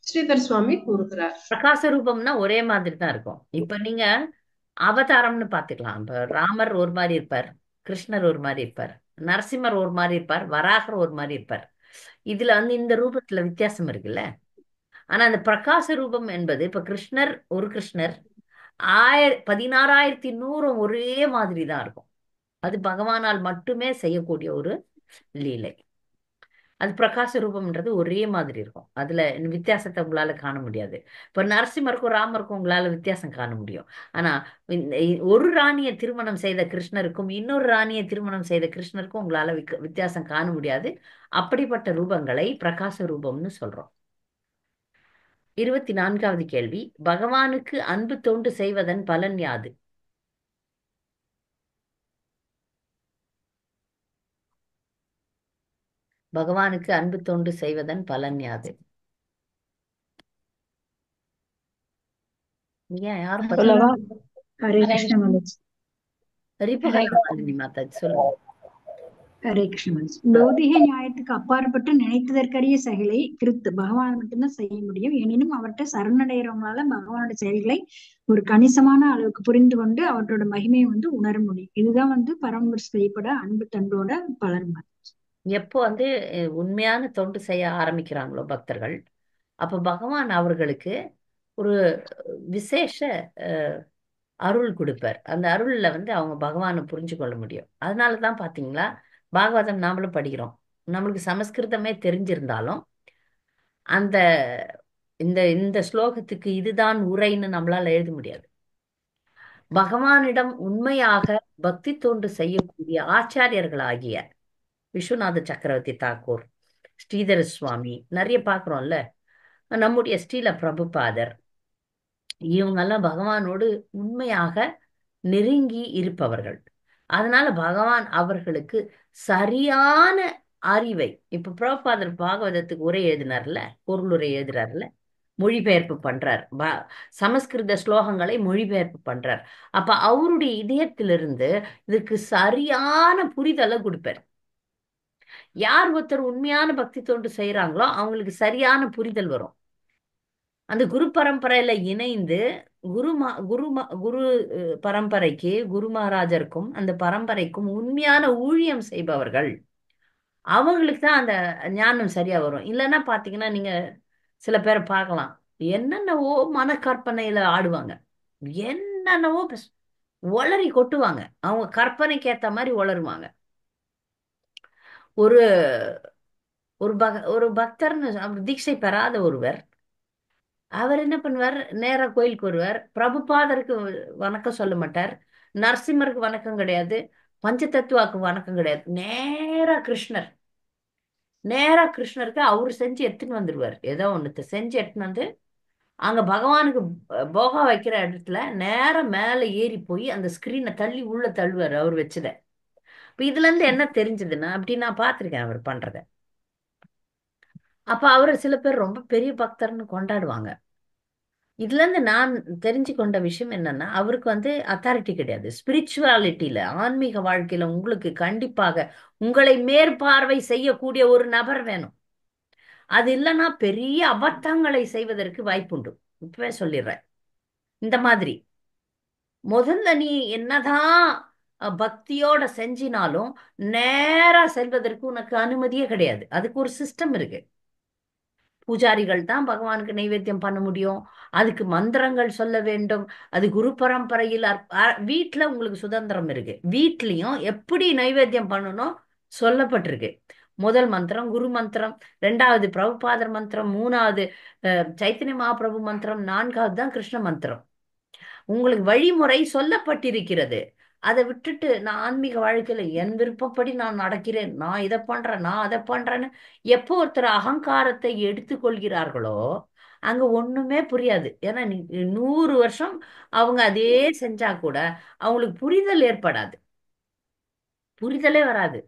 ஸ்ரீதர் சுவாமி கூறுகிறார். பிரகாச ரூபம்னா ஒரே மாதிரி தான் இருக்கும். இப்ப நீங்க அவதாரம்னு பாத்துக்கலாம். இப்ப ராமர் ஒரு மாதிரி இருப்பார், கிருஷ்ணர் ஒரு மாதிரி இருப்பார், நரசிம்மர் ஒரு மாதிரி இருப்பார், வராகர் ஒரு மாதிரி இருப்பார். இதுல இந்த ரூபத்துல வித்தியாசம் இருக்குல்ல. ஆனா அந்த பிரகாச ரூபம் என்பது, இப்ப கிருஷ்ணர் ஒரு கிருஷ்ணர் 16,100 ஒரே மாதிரி தான் இருக்கும். அது பகவானால் மட்டுமே செய்யக்கூடிய ஒரு லீலை. அது பிரகாச ரூபம்ன்றது ஒரே மாதிரி இருக்கும். அதுல வித்தியாசத்தை உங்களால காண முடியாது. இப்ப நரசிம்மருக்கும் ராமருக்கும் உங்களால வித்தியாசம் காண முடியும். ஆனா ஒரு ராணியை திருமணம் செய்த கிருஷ்ணருக்கும் இன்னொரு ராணியை திருமணம் செய்த கிருஷ்ணருக்கும் உங்களால வித்தியாசம் காண முடியாது. அப்படிப்பட்ட ரூபங்களை பிரகாச ரூபம்னு சொல்றோம். 24வது கேள்வி, பகவானுக்கு அன்பு தொண்டு செய்வதன் பலன் யாது? பகவானுக்கு அன்பு தொண்டு செய்வதன் பலன் யாது? ஏன் யாரும் சொல்லவா? ஹரே கிருஷ்ண மாதாஜி. மாலினி மாதாஜி சொல்லுங்க. ஹரே கிருஷ்ண மாதாஜி. பௌதிக நியாயத்துக்கு அப்பாற்பட்டு நினைத்ததற்கரிய செயலை கிறிஸ்து பகவான் மட்டும்தான் செய்ய முடியும். எனினும் அவர்கிட்ட சரணடைகிறவங்களால பகவானோட செயல்களை ஒரு கணிசமான அளவுக்கு புரிந்து கொண்டு அவற்றோட மகிமையை உணர முடியும். இதுதான் பரமபுருஷ செய்யப்பட அன்பு தண்டோட பலன். எப்போ உண்மையான தொண்டு செய்ய ஆரம்பிக்கிறாங்களோ பக்தர்கள், அப்ப பகவான் அவர்களுக்கு ஒரு விசேஷ அருள் கொடுப்பார். அந்த அருள்ல அவங்க பகவானை புரிஞ்சு கொள்ள முடியும். அதனாலதான் பாத்தீங்களா, பாகவதம் நாமளும் படிக்கிறோம். நம்மளுக்கு சமஸ்கிருதமே தெரிஞ்சிருந்தாலும் அந்த இந்த இந்த ஸ்லோகத்துக்கு இதுதான் உரைன்னு நம்மளால எழுத முடியாது. பகவானிடம் உண்மையாக பக்தி தொண்டு செய்யக்கூடிய ஆச்சாரியர்களாகிய விஸ்வநாத சக்கரவர்த்தி தாக்கூர், ஸ்ரீதர சுவாமி, நிறைய பார்க்குறோம்ல, நம்முடைய ஸ்ரீல பிரபுபாதர், இவங்கெல்லாம் பகவானோடு உண்மையாக நெருங்கி இருப்பவர்கள். அதனால பகவான் அவர்களுக்கு சரியான அறிவை, இப்ப பிரபுபாதர் பாகவதத்துக்கு உரை எழுதினார்ல, பொருளுரை எழுதுறாருல, மொழிபெயர்ப்பு பண்றார், சமஸ்கிருத ஸ்லோகங்களை மொழிபெயர்ப்பு பண்றார். அப்ப அவருடைய இதயத்திலிருந்து இதுக்கு சரியான புரிதலை கொடுப்பார். யார் ஒருத்தர் உண்மையான பக்தி தொண்டு செய்யறாங்களோ அவங்களுக்கு சரியான புரிதல் வரும். அந்த குரு பரம்பரையில இணைந்து குரு பரம்பரைக்கு, குரு மகாராஜருக்கும் அந்த பரம்பரைக்கும் உண்மையான ஊழியம் செய்பவர்கள், அவங்களுக்கு தான் அந்த ஞானம் சரியா வரும். இல்லைன்னா பாத்தீங்கன்னா நீங்க சில பேரை பார்க்கலாம், என்னென்னவோ மனக்கற்பனையில ஆடுவாங்க, என்னென்னவோ ஒளறி கொட்டுவாங்க, அவங்க கற்பனைக்கு ஏத்த மாதிரி ஒளருவாங்க. ஒரு ஒரு பக்தர்னு தீட்சை பெறாத ஒருவர், அவர் என்ன பண்ணுவார், நேரா கோயிலுக்கு வருவார், பிரபுபாதருக்கு வணக்கம் சொல்ல மாட்டார், நரசிம்மருக்கு வணக்கம் கிடையாது, பஞ்சதத்துவாக்கு வணக்கம் கிடையாது, நேரா கிருஷ்ணருக்கு அவரு செஞ்சு எடுத்துன்னு வந்துருவார். ஏதோ ஒண்ணுத்த செஞ்சு எடுத்துன்னு வந்து அங்க பகவானுக்கு போகா வைக்கிற இடத்துல நேரம் மேல ஏறி போய் அந்த ஸ்கிரீனை தள்ளி உள்ள தள்ளுவார் அவர் வச்சத. இப்ப இதுல இருந்து என்ன தெரிஞ்சதுன்னா, அப்படி நான் பார்த்திருக்கேன் அவர் பண்றத. அப்ப அவரை சில பேர் ரொம்ப பெரிய பக்தர்னு கொண்டாடுவாங்க. இதுல இருந்து நான் தெரிஞ்சு கொண்ட விஷயம் என்னன்னா, அவருக்கு அத்தாரிட்டி கிடையாது. ஸ்பிரிச்சுவாலிட்டியில, ஆன்மீக வாழ்க்கையில உங்களுக்கு கண்டிப்பாக உங்களை மேற்பார்வை செய்யக்கூடிய ஒரு நபர் வேணும். அது இல்லைன்னா பெரிய அபத்தங்களை செய்வதற்கு வாய்ப்புண்டு. இப்பவே சொல்லிடுறேன். இந்த மாதிரி முதல்ல நீ என்னதான் பக்தியோட செஞ்சினாலும் நேரா செல்வதற்கு உனக்கு அனுமதியே கிடையாது. அதுக்கு ஒரு சிஸ்டம் இருக்கு. பூஜாரிகள் தான் பகவானுக்கு நைவேத்தியம் பண்ண முடியும், அதுக்கு மந்திரங்கள் சொல்ல வேண்டும். அது குரு பரம்பரையில் வீட்டுல உங்களுக்கு சுதந்திரம் இருக்கு. வீட்லயும் எப்படி நைவேத்தியம் பண்ணணும் சொல்லப்பட்டிருக்கு. முதல் மந்திரம் குரு மந்திரம், 2வது பிரபுபாதர் மந்திரம், 3வது சைத்தன்ய மகாபிரபு மந்திரம், 4வது தான் கிருஷ்ண மந்திரம். உங்களுக்கு வழிமுறை சொல்லப்பட்டிருக்கிறது. அதை விட்டுட்டு நான் ஆன்மீக வாழ்க்கையில என் விருப்பப்படி நான் நடக்கிறேன், நான் இதை பண்றேன், நான் அதை பண்றேன்னு எப்போ ஒருத்தர் அகங்காரத்தை எடுத்துக்கொள்கிறார்களோ அங்க ஒண்ணுமே புரியாது. ஏன்னா 100 வருஷம் அவங்க அதே செஞ்சா கூட அவங்களுக்கு புரிதல் ஏற்படாது, புரிதலே வராது.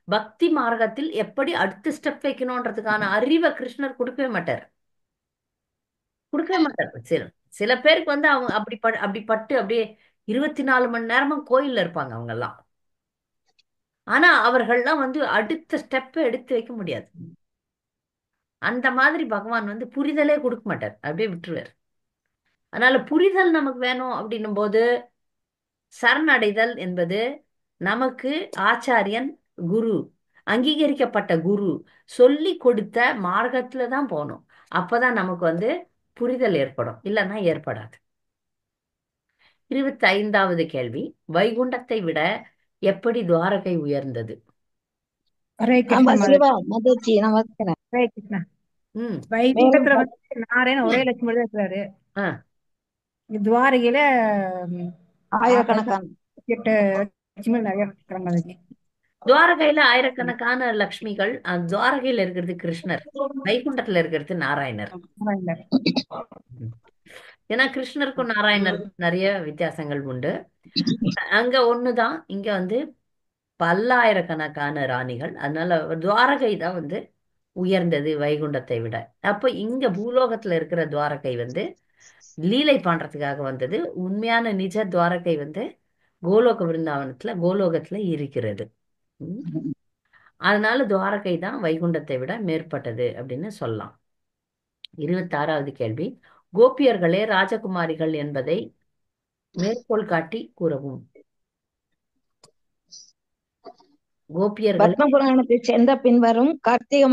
பக்தி மார்க்கத்தில் எப்படி அடுத்த ஸ்டெப் வைக்கணும்ன்றதுக்கான அறிவை கிருஷ்ணர் கொடுக்கவே மாட்டார். கொடுக்கவே மாட்டார். சில சில பேருக்கு வந்து அவங்க அப்படி பட்டு அப்படியே 24 மணி நேரமும் கோயில்ல இருப்பாங்க அவங்க எல்லாம். ஆனா அவர்கள்லாம் வந்து அடுத்த ஸ்டெப் எடுத்து வைக்க முடியாது. அந்த மாதிரி பகவான் வந்து புரிதலே கொடுக்க மாட்டார், அப்படியே விட்டுருவார். அதனால புரிதல் நமக்கு வேணும் அப்படின்னும் போது சரணடைதல் என்பது நமக்கு ஆச்சாரியன், குரு, அங்கீகரிக்கப்பட்ட குரு சொல்லி கொடுத்த மார்க்கத்துல தான் போகணும். அப்பதான் நமக்கு வந்து புரிதல் ஏற்படும், இல்லைன்னா ஏற்படாது. 25வது கேள்வி, வைகுண்டத்தை விட எப்படி துவாரகை உயர்ந்தது? ஹரே ஆமா கிருஷ்ண மாதாஜி. சிவா மதுச்சி நமஸ்காரம். ஹரே கிருஷ்ணா. ம் வைகுண்டத்துல மேலும் வந்து நாராயண ஒரே லட்சுமி தான் இருக்கிறாரு. ஆ துவாரகையில ம், ஆயிரக்கணக்கான 8 லட்சுமி நிறைய இருக்கிறாங்க மாதாஜி. துவாரகையில ஆயிரக்கணக்கான லக்ஷ்மிகள். துவாரகையில இருக்கிறது கிருஷ்ணர், வைகுண்டத்துல இருக்கிறது நாராயணர். நாராயணர். ம். ஏன்னா கிருஷ்ணருக்கும் நாராயணருக்கும் நிறைய வித்தியாசங்கள் உண்டு. அங்க ஒண்ணுதான், இங்க வந்து பல்லாயிரக்கணக்கான ராணிகள். அதனால துவாரகை தான் வந்து உயர்ந்தது வைகுண்டத்தை விட. அப்ப இங்க பூலோகத்துல இருக்கிற துவாரகை வந்து லீலை பண்றதுக்காக வந்தது. உண்மையான நிஜ துவாரகை வந்து கோலோக விருந்தாவனத்துல கோலோகத்துல இருக்கிறது. ம். அதனால துவாரகை தான் வைகுண்டத்தை விட மேற்பட்டது அப்படின்னு சொல்லலாம். 26வது கேள்வி, கோபியர்களே ராஜகுமாரிகள் என்பதை மேற்கோள் காட்டி கூறவும். கோபியர்களே பத்ம புராணத்தை சேர்ந்த பின்வரும் கார்த்திக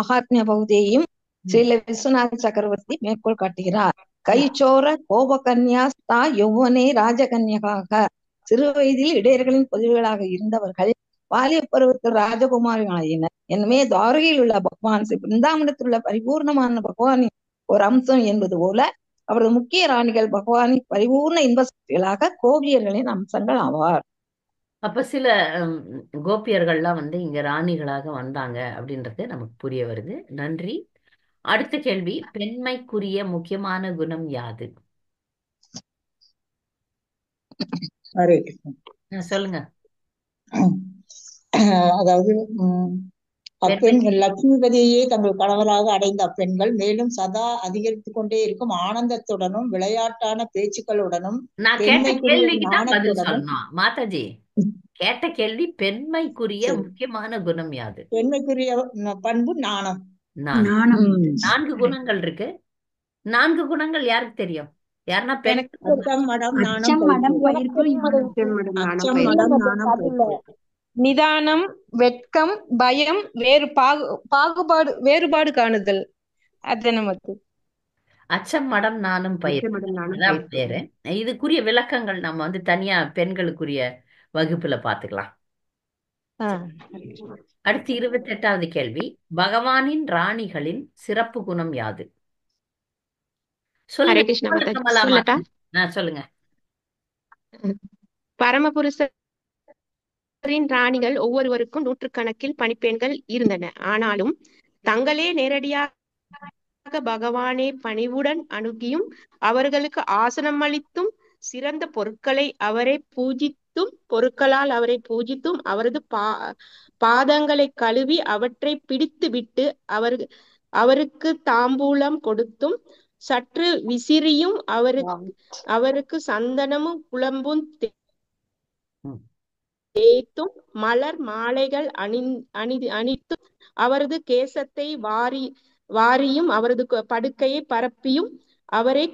மகாத்மிய பகுதியையும் ஸ்ரீல விஸ்வநாத சக்கரவர்த்தி மேற்கோள் காட்டுகிறார். கைச்சோர கோபகன்யா ஸ்தா யௌவனே ராஜகன்யகாக. சிறு வயதில் இடையர்களின் பொதுவுகளாக இருந்தவர்கள் பாலிய பருவத்தில் ராஜகுமாரிகளாயினர். எனவே துவாரகையில் உள்ள பகவான் பிருந்தாவனத்தில் உள்ள பரிபூர்ணமான பகவானின் ஒரு அம்சம் என்பது போல அவரது முக்கிய ராணிகள் பகவானின் பரிபூர்ண இன்ப சக்திகளாக கோபியர்களின் அம்சங்கள் ஆவார். அப்ப சில கோபியர்கள்லாம் வந்து இங்க ராணிகளாக வந்தாங்க அப்படின்றது நமக்கு புரிய வருது. நன்றி. அடுத்த கேள்வி, பெண்மைக்குரிய முக்கியமான குணம் யாது? ஹரே கிருஷ்ணா. சொல்லுங்க. அதாவது பெண்மை அப்பெண்கள் லட்சுமிபதியையே தங்கள் கணவராக அடைந்த அப்பெண்கள் மேலும் சதா அதிகரித்துக் கொண்டே இருக்கும் ஆனந்தத்துடனும் விளையாட்டான பேச்சுக்களுடனும் நான் கேட்ட பெண்மைக்குரிய கேள்விக்கு தான் பதில் நாணத்துடனும் சொல்லணும் மாதாஜி. கேட்ட கேள்வி பெண்மைக்குரிய சரி, முக்கியமான குணம் யாது? பெண்மைக்குரிய பண்பு நாணம். நாணம். நாணம். 4 குணங்கள் இருக்கு. 4 குணங்கள் யாருக்கு தெரியும்? யாருன்னா பெண் எனக்கு அச்சம் மடம் நாணம் அச்சம் மடம் பயிர்ப்பு. பயிர்ப்பு ஞானம். அச்சம் மடம் நாணம் அச்சம் பயிர்ப்பு. மடம் இல்ல நாணம் அது இல்ல. பயிர்ப்பு. நிதானம், வெட்கம், பயம், வேறுபாடு காணுதல். அது நமக்கு அச்சம் மடம் நாணம் பயிர், அச்சம் மடம் நாணம் அதான் பயிர்ப்பு. பேரு. இதுக்குரிய விளக்கங்கள் நம்ம வந்து தனியா பெண்களுக்குரிய வகுப்புல பாத்துக்கலாம். அடுத்து 28வது கேள்வி, பகவானின் ராணிகளின் சிறப்பு குணம் யாது? ஹரே சொல்லுங்க. கிருஷ்ண மாதாஜி. கமலா சொல்லட்டா? மாதாஜி. சொல்லுங்க. பரமபுருஷரின் ராணிகள் ஒவ்வொருவருக்கும் நூற்றுக்கணக்கில் பணிப்பெண்கள் இருந்தன. ஆனாலும் தங்களே நேரடியாக பகவானை பணிவுடன் அணுகியும் அவர்களுக்கு ஆசனம் அளித்தும் சிறந்த பொருட்களால் அவரை பூஜித்தும் அவரது பாதங்களை கழுவி அவற்றை பிடித்து விட்டு அவருக்கு தாம்பூலம் கொடுத்தும் சற்று விசிறியும் அவருக்கு சந்தனமும் குழம்பும் தேய்த்தும் மலர் மாலைகள் அணித்தும் அவரது கேசத்தை வாரியும் அவரது படுக்கையை பரப்பியும் அவரை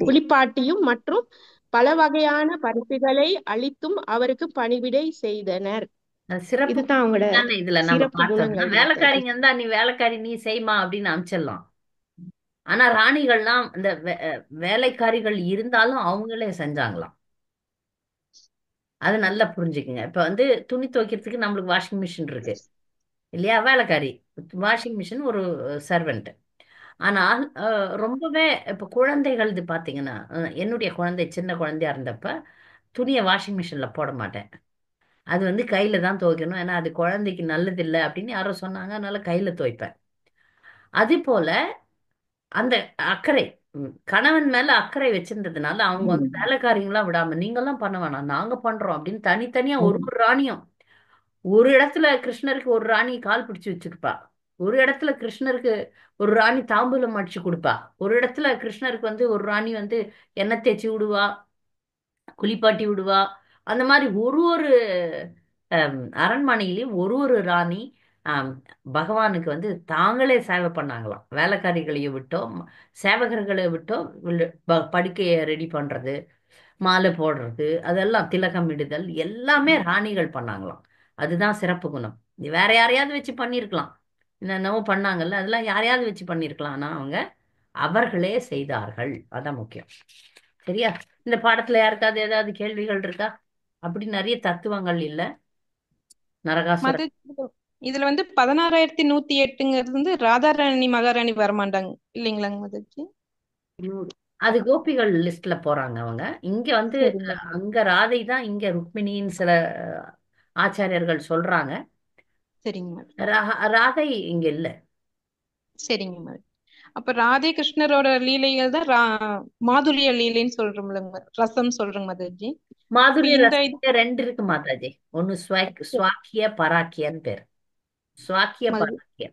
குளிப்பாட்டியும் மற்றும் பல வகையான பரிசுகளை அளித்தும் அவருக்கு பணிவிடை செய்தனர். சிறப்பு இதுதான் அவங்களோட தானே இதுல நம்ம சிறப்பு பார்த்தோம். குணங்கள். வேலைக்காரிங்க இருந்தா நீ வேலைக்காரி நீ செய்மா அப்படின்னு அனுப்பிச்சிடலாம். ஆனா ராணிகள்லாம் இந்த வேலைக்காரிகள் இருந்தாலும் அவங்களே செஞ்சாங்களாம். அது நல்லா புரிஞ்சுக்குங்க. இப்ப வந்து துணி துவைக்கிறதுக்கு நம்மளுக்கு வாஷிங் மிஷின் இருக்கு இல்லையா? வேலைக்காரி வாஷிங் மிஷின் ஒரு சர்வெண்ட். ஆனால் ரொம்பவே இப்ப குழந்தைகள் இது பாத்தீங்கன்னா, என்னுடைய குழந்தை சின்ன குழந்தையா இருந்தப்ப துணியை வாஷிங் மிஷின்ல போட மாட்டேன். அது வந்து கையில தான் துவைக்கணும், ஏன்னா அது குழந்தைக்கு நல்லது இல்லை அப்படின்னு யாரோ சொன்னாங்க, அதனால கையில துவைப்பேன். அதே போல அந்த அக்கறை கணவன் மேல அக்கறை வச்சிருந்ததுனால அவங்க வந்து ம். வேலைக்காரிங்களா விடாம நீங்கெல்லாம் பண்ண வேணாம் நாங்க பண்றோம் அப்படின்னு தனித்தனியா ஒரு ம். ஒரு ராணியும் ஒரு இடத்துல கிருஷ்ணருக்கு ஒரு ராணி கால் பிடிச்சு வச்சிருப்பா, ஒரு இடத்துல கிருஷ்ணருக்கு ஒரு ராணி தாம்பூலம் அடிச்சு கொடுப்பா, ஒரு இடத்துல கிருஷ்ணருக்கு வந்து ஒரு ராணி வந்து எண்ணெய் தேய்ச்சி விடுவா, குளிப்பாட்டி விடுவா. அந்த மாதிரி ஒரு ஒரு அரண்மனையிலையும் ஒரு ஒரு ராணி ஆம், பகவானுக்கு வந்து தாங்களே சேவை பண்ணாங்களாம். வேலைக்காரிகளையும் விட்டோம், சேவகர்களை விட்டோம், படுக்கையை ரெடி பண்றது, மாலை போடுறது, அதெல்லாம் திலகம் இடுதல் எல்லாமே ராணிகள் பண்ணாங்களாம். அதுதான் சிறப்பு குணம். இது வேற யாரையாவது வச்சு பண்ணியிருக்கலாம், என்னென்னவோ பண்ணாங்கல்ல, அதெல்லாம் யாரையாவது வச்சு பண்ணியிருக்கலாம். ஆனா அவங்க அவர்களே செய்தார்கள். அதான் முக்கியம். சரியா? இந்த பாடத்துல யாருக்காவது ஏதாவது கேள்விகள் இருக்கா? அப்படி நிறைய தத்துவங்கள் இல்ல. நரகாசுர மது இதுல வந்து 16,108ங்கிறது வந்து ராதாராணி மகாராணி வரமாட்டாங்க இல்லைங்களாங்க மதுஜி? அது கோபிகள் லிஸ்ட்ல போறாங்க அவங்க. இங்க வந்து சரிங்க அங்க ராதை தான், இங்க ருக்மிணின்னு சில ஆச்சாரியர்கள் சொல்றாங்க. சரிங்க ராதை இங்க இல்ல. சரிங்க மது. அப்ப ராதே கிருஷ்ணரோட லீலைகள் தான் மாதுரிய லீலைன்னு சொல்றோம்லங்க, ரசம் சொல்றோங்க மதுஜி. இப்ப மாதுரிய இந்த ரசத்துல ரெண்டு இருக்கு மாதாஜி. ஒன்னு ஸ்வாக்கிய பராக்கியன்னு பேர். ஸ்வாக்கிய மது பராக்கிய.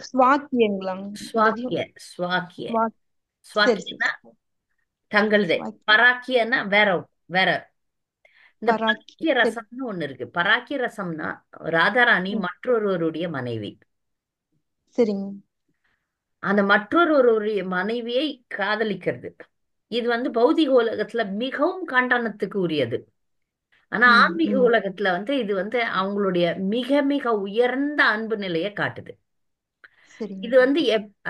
ஸ்வாக்கியங்களாங்க ஸ்வாக்கிய ஸ்வாக்கிய சரி சரி ஸ்வாக்கியன்னா தங்களுதே, ஸ்வாக்கியம். பராக்கியன்னா வேற வேற. இந்த பராக்கி பராக்கிய சரி ரசம்னு ஒண்ணு இருக்கு. பராக்கிய ரசம்னா ராதாராணி ம், மற்றொருவருடைய மனைவி. சரிங்க அந்த மற்றொருவருடைய மனைவியை காதலிக்கிறது. இது வந்து பௌதிக உலகத்துல மிகவும் கண்டனத்துக்கு உரியது. ஆனா ம் ஆன்மீக ம் உலகத்துல வந்து இது வந்து அவங்களுடைய மிக மிக உயர்ந்த அன்பு நிலையை காட்டுது. சரிங்க இது வந்து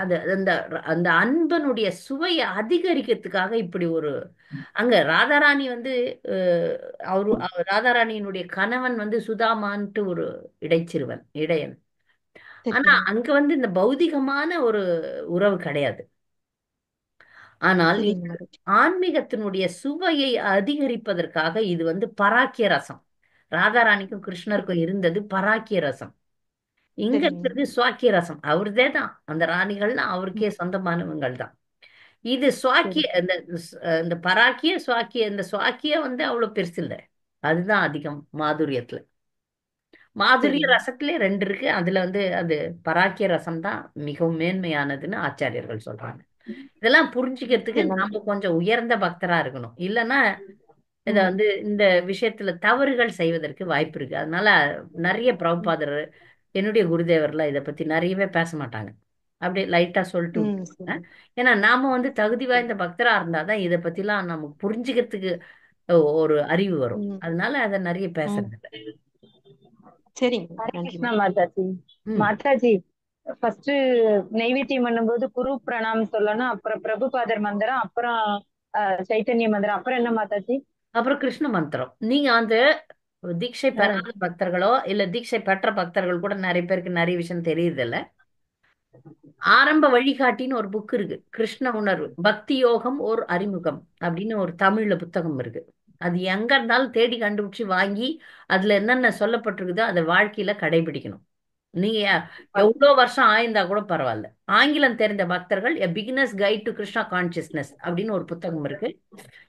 அது அந்த அந்த அன்பனுடைய சுவையை அதிகரிக்கிறதுக்காக இப்படி ஒரு அங்க ராதாராணி வந்து ராதாராணியினுடைய கணவன் வந்து சுதாமான்ட்டு ஒரு இடைச்சிறுவன் இடையன். ஆனா சரிங்க அங்க வந்து இந்த பௌதிகமான ஒரு உறவு கிடையாது. ஆனால் சரிங்க மது. ஆன்மீகத்தினுடைய சுவையை அதிகரிப்பதற்காக இது வந்து பராக்கிய ரசம். ராதாராணிக்கும் கிருஷ்ணருக்கும் இருந்தது பராக்கிய ரசம். இங்க சரிங்க இருக்கிறது சுவாக்கிய ரசம். அவர்தே தான், அந்த ராணிகள்லாம் அவருக்கே சொந்தமானவங்கள் தான். இது சரி சுவாக்கிய இந்த பராக்கிய சுவாக்கிய, இந்த சுவாக்கிய வந்து அவ்வளவு பெருசு இல்லை. அதுதான் அதிகம் மாதுரியத்துல. மாதுரிய சரிங்க ரசத்திலே ரெண்டு இருக்கு. அதுல வந்து அது பராக்கிய ரசம் தான் மிகவும் மேன்மையானதுன்னு ஆச்சாரியர்கள் சொல்றாங்க. இதெல்லாம் புரிஞ்சுக்கிறதுக்கு சரி நன்றி. நம்ம கொஞ்சம் உயர்ந்த பக்தரா இருக்கணும். இல்லைன்னா இத ம் வந்து இந்த விஷயத்துல தவறுகள் செய்வதற்கு வாய்ப்பு இருக்கு. அதனால நிறைய பிரபுபாதர், என்னுடைய குருதேவர்லாம் இதை பத்தி நிறையவே பேச மாட்டாங்க. அப்படியே லைட்டா சொல்லிட்டு ம் விட்டுருவாங்க. சரி ஏன்னா நாம வந்து தகுதி வாய்ந்த பக்தரா இருந்தாதான் இதை பத்திலாம் நமக்கு புரிஞ்சுக்கிறதுக்கு ஒரு அறிவு வரும். ம் அதனால அதை நிறைய ம் பேசுறது இல்லை. சரிங்க ஹரே நன்றி கிருஷ்ணா மது. மாதாஜி. ம் மாதாஜி ஃபர்ஸ்ட் நெய்வேத்தியம் பண்ணும்போது குரு பிரணாம் சொல்லணும், அப்புறம் பிரபுபாதர் மந்திரம், அப்புறம் சைத்தன்ய மந்திரம், அப்புறம் என்ன மாதாஜி? அப்புறம் கிருஷ்ண மந்திரம். நீங்க வந்து தீட்சை பெறாத பக்தர்களோ இல்ல தீட்சை பெற்ற பக்தர்கள் கூட நிறைய பேருக்கு நிறைய விஷயம் தெரியுது இல்ல. ஆரம்ப வழிகாட்டின்னு ஒரு புக் இருக்கு, கிருஷ்ண உணர்வு பக்தி யோகம் ஒரு அறிமுகம் அப்படின்னு ஒரு தமிழ்ல புத்தகம் இருக்கு. அது எங்க இருந்தாலும் தேடி கண்டுபிடிச்சு வாங்கி அதுல என்னென்ன சொல்லப்பட்டிருக்குதோ அதை வாழ்க்கையில கடைபிடிக்கணும். நீங்க எவ்வளோ வருஷம் ஆயிருந்தா கூட பரவாயில்ல. ஆங்கிலம் தெரிந்த பக்தர்கள் a beginner's guide to Krishna consciousness அப்படின்னு ஒரு புத்தகம் இருக்கு.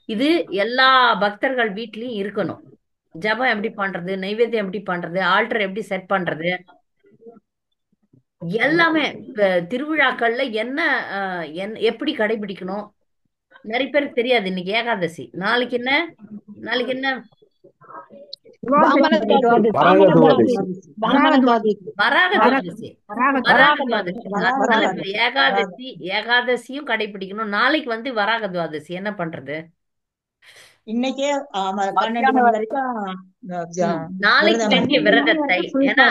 இது எல்லா பக்தர்கள் வீட்லயும் இருக்கணும். ஜபம் எப்படி பண்றது, நைவேத்தியம் எப்படி பண்றது, ஆல்டர் எப்படி செட் பண்றது, எல்லாமே திருவிழாக்கள்ல என்ன எப்படி கடைபிடிக்கணும். நிறைய பேருக்கு தெரியாது. இன்னைக்கு ஏகாதசி, நாளைக்கு என்ன, நாளைக்கு என்ன, வாமன துவாதசி. வராக துவாதசி. வாமன துவாதசி. வராக துவாதசி. வராக துவாதசி. அதனால இப்ப வராக ஏகாதசி, ஏகாதசியும் கடைபிடிக்கணும். நாளைக்கு வந்து வராக துவாதசி. என்ன பண்றது? இன்னைக்கே 12 மத்தியான மணி வேலை வரைக்கும் நாளைக்கு விரதம் வேண்டிய இருக்கணும். விரதத்தை, ஏன்னா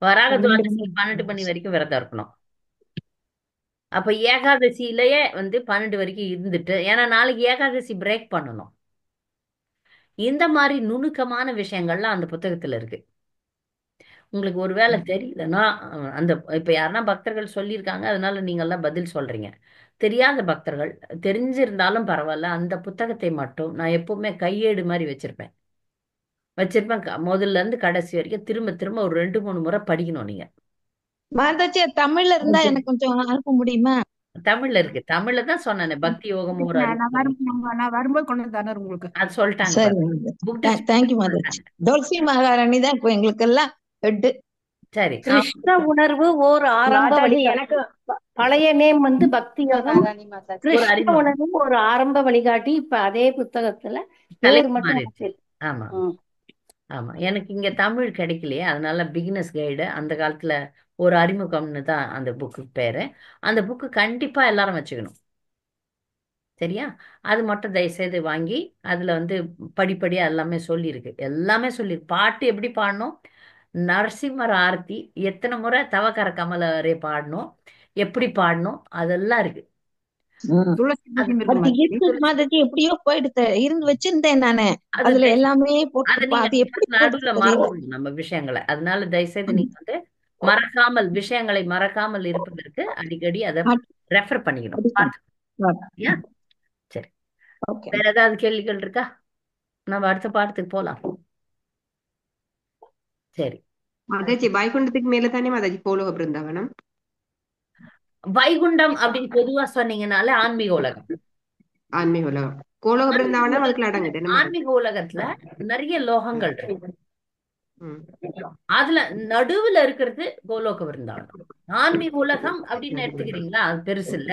வராக 12 துவாதசி 12 மணி வரைக்கும் விரதம் இருக்கணும். அப்ப ஏகாதசியிலேயே வந்து 12 வரைக்கும் இருந்துட்டு, ஏன்னா நாளைக்கு ஏகாதசி பிரேக் பண்ணணும். இந்த மாதிரி நுணுக்கமான விஷயங்கள்லாம் அந்த புத்தகத்துல இருக்கு. உங்களுக்கு ஒருவேளை தெரியலன்னா அந்த இப்ப யாருன்னா பக்தர்கள் சொல்லியிருக்காங்க, அதனால நீங்க எல்லாம் பதில் சொல்றீங்க. தெரியாத பக்தர்கள் தெரிஞ்சிருந்தாலும் பரவாயில்ல, அந்த புத்தகத்தை மட்டும் நான் எப்பவுமே கையேடு மாதிரி வச்சிருப்பேன். முதல்ல இருந்து கடைசி வரைக்கும் திரும்ப திரும்ப ஒரு 2-3 முறை படிக்கணும் நீங்க. மாதாச்சி தமிழ்ல இருந்தா எனக்கு கொஞ்சம் அனுப்ப முடியுமா? தமிழ்ல இருக்கு. தமிழ்ல தான் சொன்னேனே, பக்தி யோகம் ஒரு நான் வரும்போது கொண்டு வந்து தரேன் உங்களுக்கு. அது சொல்லிட்டாங்க சரி பாருங்க. மாதாஜி. புக் தேங்க்யூ மாதாஜி. துளசி மகாராணி தான் இப்போ எங்களுக்கெல்லாம் ஹெட். சரி. கிருஷ்ண உணர்வு ஓர் ஆரம்ப மாதாஜி வழிகாட்டி. எனக்கு பழைய நேம் வந்து பக்தி யோகம். ஒரு கிருஷ்ண அறிமுகம். உணர்வு ஒரு ஆரம்ப வழிகாட்டி. இப்ப அதே புத்தகத்துல பேர் தலைப்பு மட்டும் மாறிடுச்சு. மாத்திருக்கு. ஆமா ம். ஆமா. எனக்கு இங்க தமிழ் கிடைக்கலையே, அதனால பிகினர்ஸ் கைடு அந்த காலத்துல ஒரு அறிமுகம்னு தான் அந்த புக்கு பேரு. அந்த புக்கு கண்டிப்பா எல்லாரும் வச்சுக்கணும். சரியா? அது மட்டும் தயவுசெய்து வாங்கி அதுல வந்து படிப்படியா எல்லாமே சொல்லியிருக்கு. எல்லாமே சொல்லியிருக்கு. பாட்டு எப்படி பாடணும், நரசிம்மர் ஆர்த்தி எத்தனை முறை தவக்கர கமலரே பாடணும், எப்படி பாடணும், அதெல்லாம் இருக்கு. துளசி அது பூஜையும் இருக்கு அது மாதாஜி. இருக்கு மாதாஜி. எப்படியோ போயிடுத்து. இருந்து வச்சிருந்தேன் நானு. அது அதுல தயவு- எல்லாமே அது போட்டிருப்பா. நீங்க அது எப்படி போயிடுச்சு நடுவுல தெரியல. மறந்துடும் நம்ம விஷயங்களை. அதனால தயவுசெய்து நீங்க வந்து மறக்காமல், விஷயங்களை மறக்காமல் இருப்பதற்கு அடிக்கடி அதை ரெஃபர் பண்ணிக்கணும். பார்த்துக்கணும். சரி. ஓகே. வேற ஏதாவது கேள்விகள் இருக்கா? நம்ம அடுத்த பாடத்துக்கு போலாம். சரி. மாதாஜி வைகுண்டத்துக்கு மேல தானே மாதாஜி போலோக பிருந்தாவனம். வைகுண்டம் அப்படின்னு பொதுவா சொன்னீங்கனாலே ஆன்மீக உலகம். ஆன்மீக உலகம். கோலோக ஆன்மீக பிருந்தாவனம் அதுக்குள்ள உலகத்துல அடங்குது என்ன மாதாஜி? ஆன்மீக உலகத்துல நிறைய லோகங்கள் இருக்கு. ம். அதுல நடுவுல இருக்கிறது கோலோக விருந்தாவனம். ஆன்மீக உலகம் அப்படின்னு எடுத்துக்கிறீங்களா, அது பெருசு இல்ல.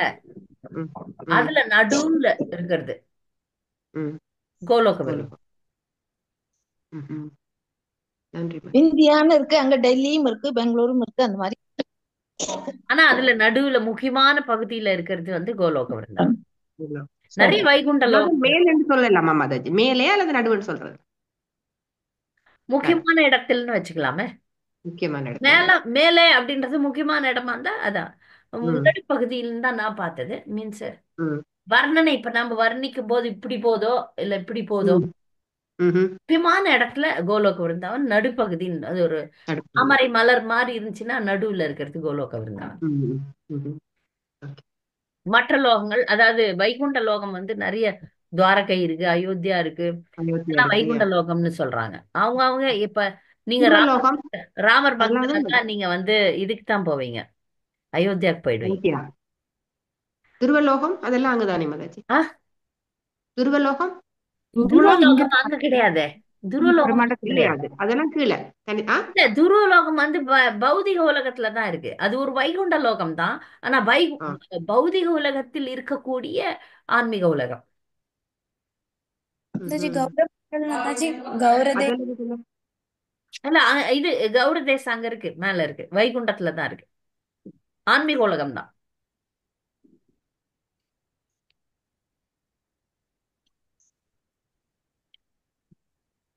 ம். ம். அதுல நடுவுல இருக்கிறது ம். கோலோக விருந்தம். கோலோகம். ம். நன்றி மாதாஜி. இந்தியான்னு இருக்கு, அங்க டெல்லியும் இருக்கு, பெங்களூரும் இருக்கு, அந்த மாதிரி. ஆனா அதுல நடுவுல முக்கியமான பகுதியில இருக்கிறது வந்து கோலோக விருந்தாவனம். கோலோகம். நிறைய வைகுண்ட அதாவது லோகம் மேலன்னு சொல்லலாமா மாதாஜி? மேலே அல்லது நடுவுன்னு சொல்றது? முக்கியமான இடத்துலன்னு வச்சுக்கலாமே. முக்கியமான இடத்துல. மேல மேலே அப்படின்றது முக்கியமான இடமா இருந்தா அதான் ம். நடுப்பகுதியில தான் நான் பார்த்தது. மீன்ஸ் ம். வர்ணனை இப்ப நம்ம வர்ணிக்கும் போது இப்படி போதோ இல்ல இப்படி போதோ, ம். ம்ஹும். முக்கியமான இடத்துல கோலோக விருந்தாவன் நடுப்பகுதி. அது ஒரு அடுத்து. தாமரை மலர் மாதிரி இருந்துச்சுன்னா நடுவுல இருக்கிறது கோலோக விருந்தாவன். ம். ம்ஹும். ஓகே. மற்ற லோகங்கள், அதாவது வைகுண்ட லோகம் வந்து நிறைய துவாரகை இருக்கு, அயோத்தியா இருக்கு, அயோத்தியா இதெல்லாம் இருக்கு. வைகுண்ட லோகம்னு சொல்றாங்க. அவங்க இப்ப நீங்க திருவலோகம் ராமர் அதெல்லாம் பக்தனா தான் இருந்தா நீங்க வந்து இதுக்கு தான் போவீங்க, அயோத்தியாவுக்கு போயிடுவீங்க. அயோத்தியா. திருவலோகம் அதெல்லாம் அங்கதானே மாதாஜி? ஆ, திருவலோகம் துருவலோகம் இங்க துருவலோகம் அங்க கிடையாதே. துருவலோகம் பிரம்மாண்டத்துல இல்லையா? கிடையாது. அது அதெல்லாம் கீழே தனி. இல்ல, துருவலோகம் வந்து பௌதிக உலகத்துல தான் இருக்கு. அது ஒரு வைகுண்ட லோகம் தான். ஆனா ஆ. பௌதிக உலகத்தில் இருக்கக்கூடிய ஆன்மீக உலகம். ம்ஹும். கௌரதே அதெல்லாம் இதெல்லாம். இல்ல இது கௌரதேசம் அங்க இருக்கு, மேல இருக்கு, வைகுண்டத்துல தான் இருக்கு. ஆன்மீக உலகம் தான்.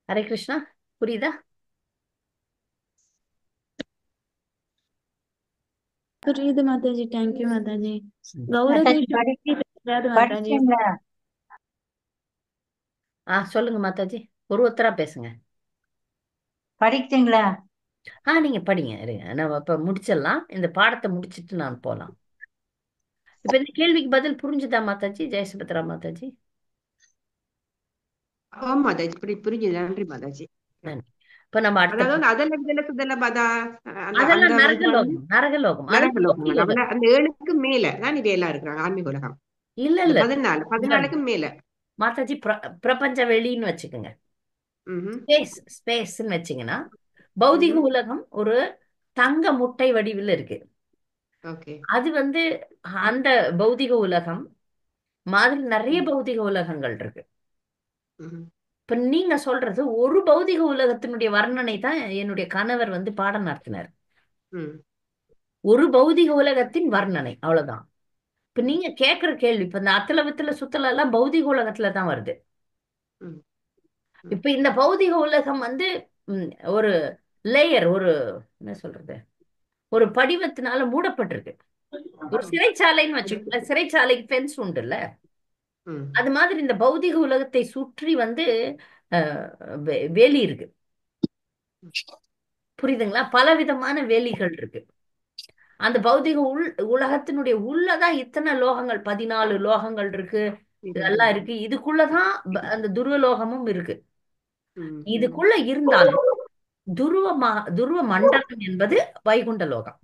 ஹரே கிருஷ்ணா, புரியுதா? புரியுது மாதாஜி. தேங்க்யூ மாதாஜி. ம். கௌரதேஷ் பேசுறாரு மாதாஜி. படிச்சீங்களா? சொல்லுங்க மாதாஜி, ஒருத்தரா பேசுங்க. படிச்சீங்களா? நீங்க படிங்க, இருங்க. நம்ம இப்ப முடிச்சிடலாம். இந்த பாடத்தை முடிச்சிட்டு நான் போலாம். இப்ப இந்த கேள்விக்கு பதில் புரிஞ்சுதா மாதாஜி? ஜெயசுபத்ரா மாதாஜி. ஆமா மாதாஜி, இப்படி புரிஞ்சுது. நன்றி மாதாஜி. நன்றி. இப்ப நம்ம அடுத்த அதாவது அதெல்லாம் இதெல்லாம் சுதல பதா அந்த அதெல்லாம் அந்த நரகலோகம், நரகலோகம். அது நரகலோகம். பௌதிக அவள உலகம். அந்த 7க்கு மேல தான் இது எல்லாம் இருக்கிறாங்க ஆன்மீக உலகம். இல்ல இந்த இல்ல 14க்கு மேல. மாதாஜி, பிரபஞ்ச வெளின்னு வச்சுக்கோங்க. ம்ஹும். ஸ்பேஸ்ன்னு வச்சீங்கன்னா பௌதிக ம்ஹும். உலகம் ஒரு தங்க முட்டை வடிவில் இருக்கு. ஓகே. அது வந்து அந்த பௌதிக உலகம் மாதிரி நிறைய பௌதிக உலகங்கள் இருக்கு. ம்ஹும். இப்ப நீங்க சொல்றது ஒரு பௌதிக உலகத்தினுடைய வர்ணனை தான் என்னுடைய கணவர் வந்து பாடம் நடத்தினார். ம். ஒரு பௌதிக உலகத்தின் வர்ணனை, அவ்வளவுதான். இப்ப நீங்க கேக்குற கேள்வி, இப்ப இந்த அத்தல வித்தல சுத்தல எல்லாம் பௌதிக உலகத்துல தான் வருது. ம். இப்ப இந்த பௌதிக உலகம் வந்து ஒரு லேயர், ஒரு என்ன சொல்றது, ஒரு படிவத்தினால மூடப்பட்டிருக்கு. ஒரு சிறைச்சாலைன்னு வச்சுக்கோங்களேன். சிறைச்சாலைக்கு ஃபென்ஸ் உண்டுல்ல, ம். அது மாதிரி இந்த பௌதிக உலகத்தை சுற்றி வந்து வேலி இருக்கு. புரியுதுங்களா? பலவிதமான வேலிகள் இருக்கு. அந்த பௌதிக உலகத்தினுடைய உள்ளதான் இத்தனை லோகங்கள், 14 லோகங்கள் இருக்கு, இதெல்லாம் இருக்கு. இதுக்குள்ளதான் அந்த துருவலோகமும் இருக்கு. ம். இதுக்குள்ள இருந்தாலும் துருவ மண்டலம் என்பது வைகுண்ட லோகம்.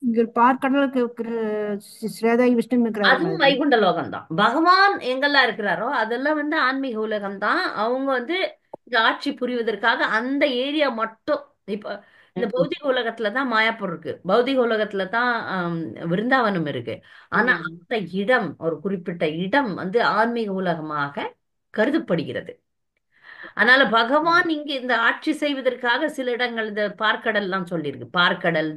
இங்க பார்க்கடலுக்கு ஸ்ரேதாயி விஷ்ணு இருக்கிறாரு அதுவும் மாதாஜி. வைகுண்ட லோகம் தான். பகவான் எங்கெல்லாம் இருக்கிறாரோ அதெல்லாம் வந்து ஆன்மீக உலகம் தான். அவங்க வந்து இங்க ஆட்சி புரிவதற்காக அந்த ஏரியா மட்டும். இப்ப இந்த பௌதிக உலகத்துல தான் மாயாப்பூர் இருக்கு, பௌதிக உலகத்துல தான் விருந்தாவனம் இருக்கு. ஆனா அந்த இடம், ஒரு குறிப்பிட்ட இடம் வந்து ஆன்மீக உலகமாக கருதப்படுகிறது. அதனால பகவான் இங்க இந்த ஆட்சி செய்வதற்காக சில இடங்கள், இந்த பார்க்கடல்லாம் சொல்லியிருக்கு, பார்க்கடல்,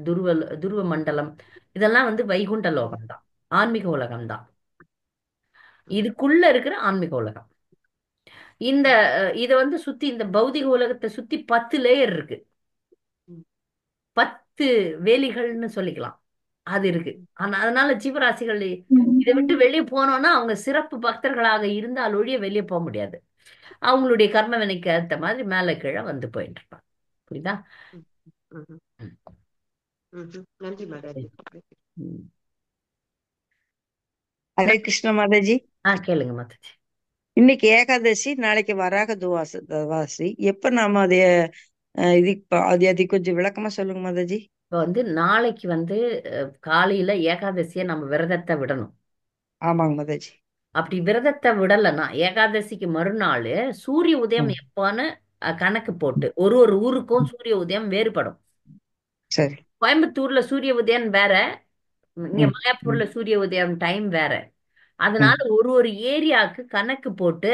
துருவ மண்டலம், இதெல்லாம் வந்து வைகுண்ட லோகம் தான், ஆன்மீக உலகம் தான். இதுக்குள்ள இருக்கிற ஆன்மீக உலகம். இந்த இத வந்து சுத்தி, இந்த பௌதிக உலகத்தை சுத்தி 10 லேயர் இருக்கு, 10 வேலிகள்னு சொல்லிக்கலாம், அது இருக்கு. ஆனா அதனால ஜீவராசிகள் இதை விட்டு வெளியே போனோம்னா அவங்க சிறப்பு பக்தர்களாக இருந்தால் ஒழிய வெளியே போக முடியாது. அவங்களுடைய கர்ம வினைக்கு ஏற்ற மாதிரி மேல கீழே வந்து போயிட்டு இருப்பாங்க. புரியுதா? நன்றி மாதாஜி. ஹரே கிருஷ்ண மாதாஜி. கேளுங்க மாதாஜி. இன்னைக்கு ஏகாதசி, நாளைக்கு வராக துவாசி. எப்ப நாம அதைய அது கொஞ்சம் விளக்கமா சொல்லுங்க மாதாஜி. இப்போ வந்து நாளைக்கு வந்து காலையில ஏகாதசியை நம்ம விரதத்தை விடணும். ஆமாங்க மாதாஜி. அப்படி விரதத்தை விடலைன்னா ஏகாதசிக்கு மறுநாள் சூரிய உதயம் எப்போன்னு கணக்கு போட்டு, ஒரு ஒரு ஊருக்கும் சூரிய உதயம் வேறுபடும். சரி. கோயம்புத்தூர்ல சூரிய உதயம் வேற, இங்க மாயாப்பூர்ல சூரிய உதயம் டைம் வேற. அதனால ஒரு ஒரு ஏரியாவுக்கு கணக்கு போட்டு,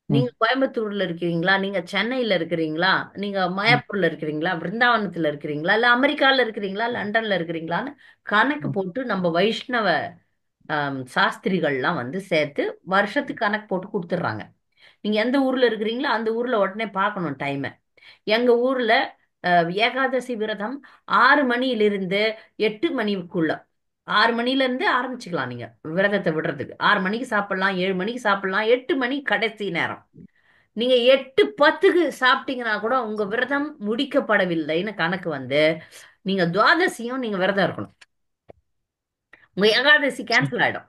நீங்க கோயம்புத்தூர்ல இருக்கிறீங்களா, நீங்க சென்னையில இருக்கிறீங்களா, நீங்க மாயாப்பூர்ல இருக்கிறீங்களா, பிருந்தாவனத்துல இருக்கிறீங்களா, இல்ல அமெரிக்கால இருக்கிறீங்களா, லண்டன்ல இருக்கிறீங்களான்னு கணக்கு போட்டு நம்ம வைஷ்ணவ சாஸ்திரிகள்லாம் வந்து சேர்த்து வருஷத்துக்கு கணக்கு போட்டு கொடுத்துட்றாங்க. நீங்க எந்த ஊர்ல இருக்கிறீங்களோ அந்த ஊர்ல உடனே பார்க்கணும் டைமை. எங்க ஊர்ல ஏகாதசி விரதம் 6 மணியிலிருந்து 8 மணிக்குள்ள, 6 மணில இருந்து ஆரம்பிச்சுக்கலாம் நீங்க விரதத்தை விடுறதுக்கு. 6 மணிக்கு சாப்பிடலாம், 7 மணிக்கு சாப்பிடலாம், 8 மணி கடைசி நேரம். நீங்க 8:10க்கு சாப்பிட்டீங்கன்னா கூட உங்க விரதம் முடிக்கப்படவில்லைன்னு கணக்கு வந்து நீங்க துவாதசியும் நீங்க விரதம் இருக்கணும். உங்க ஏகாதசி கேன்சல் ஆயிடும்.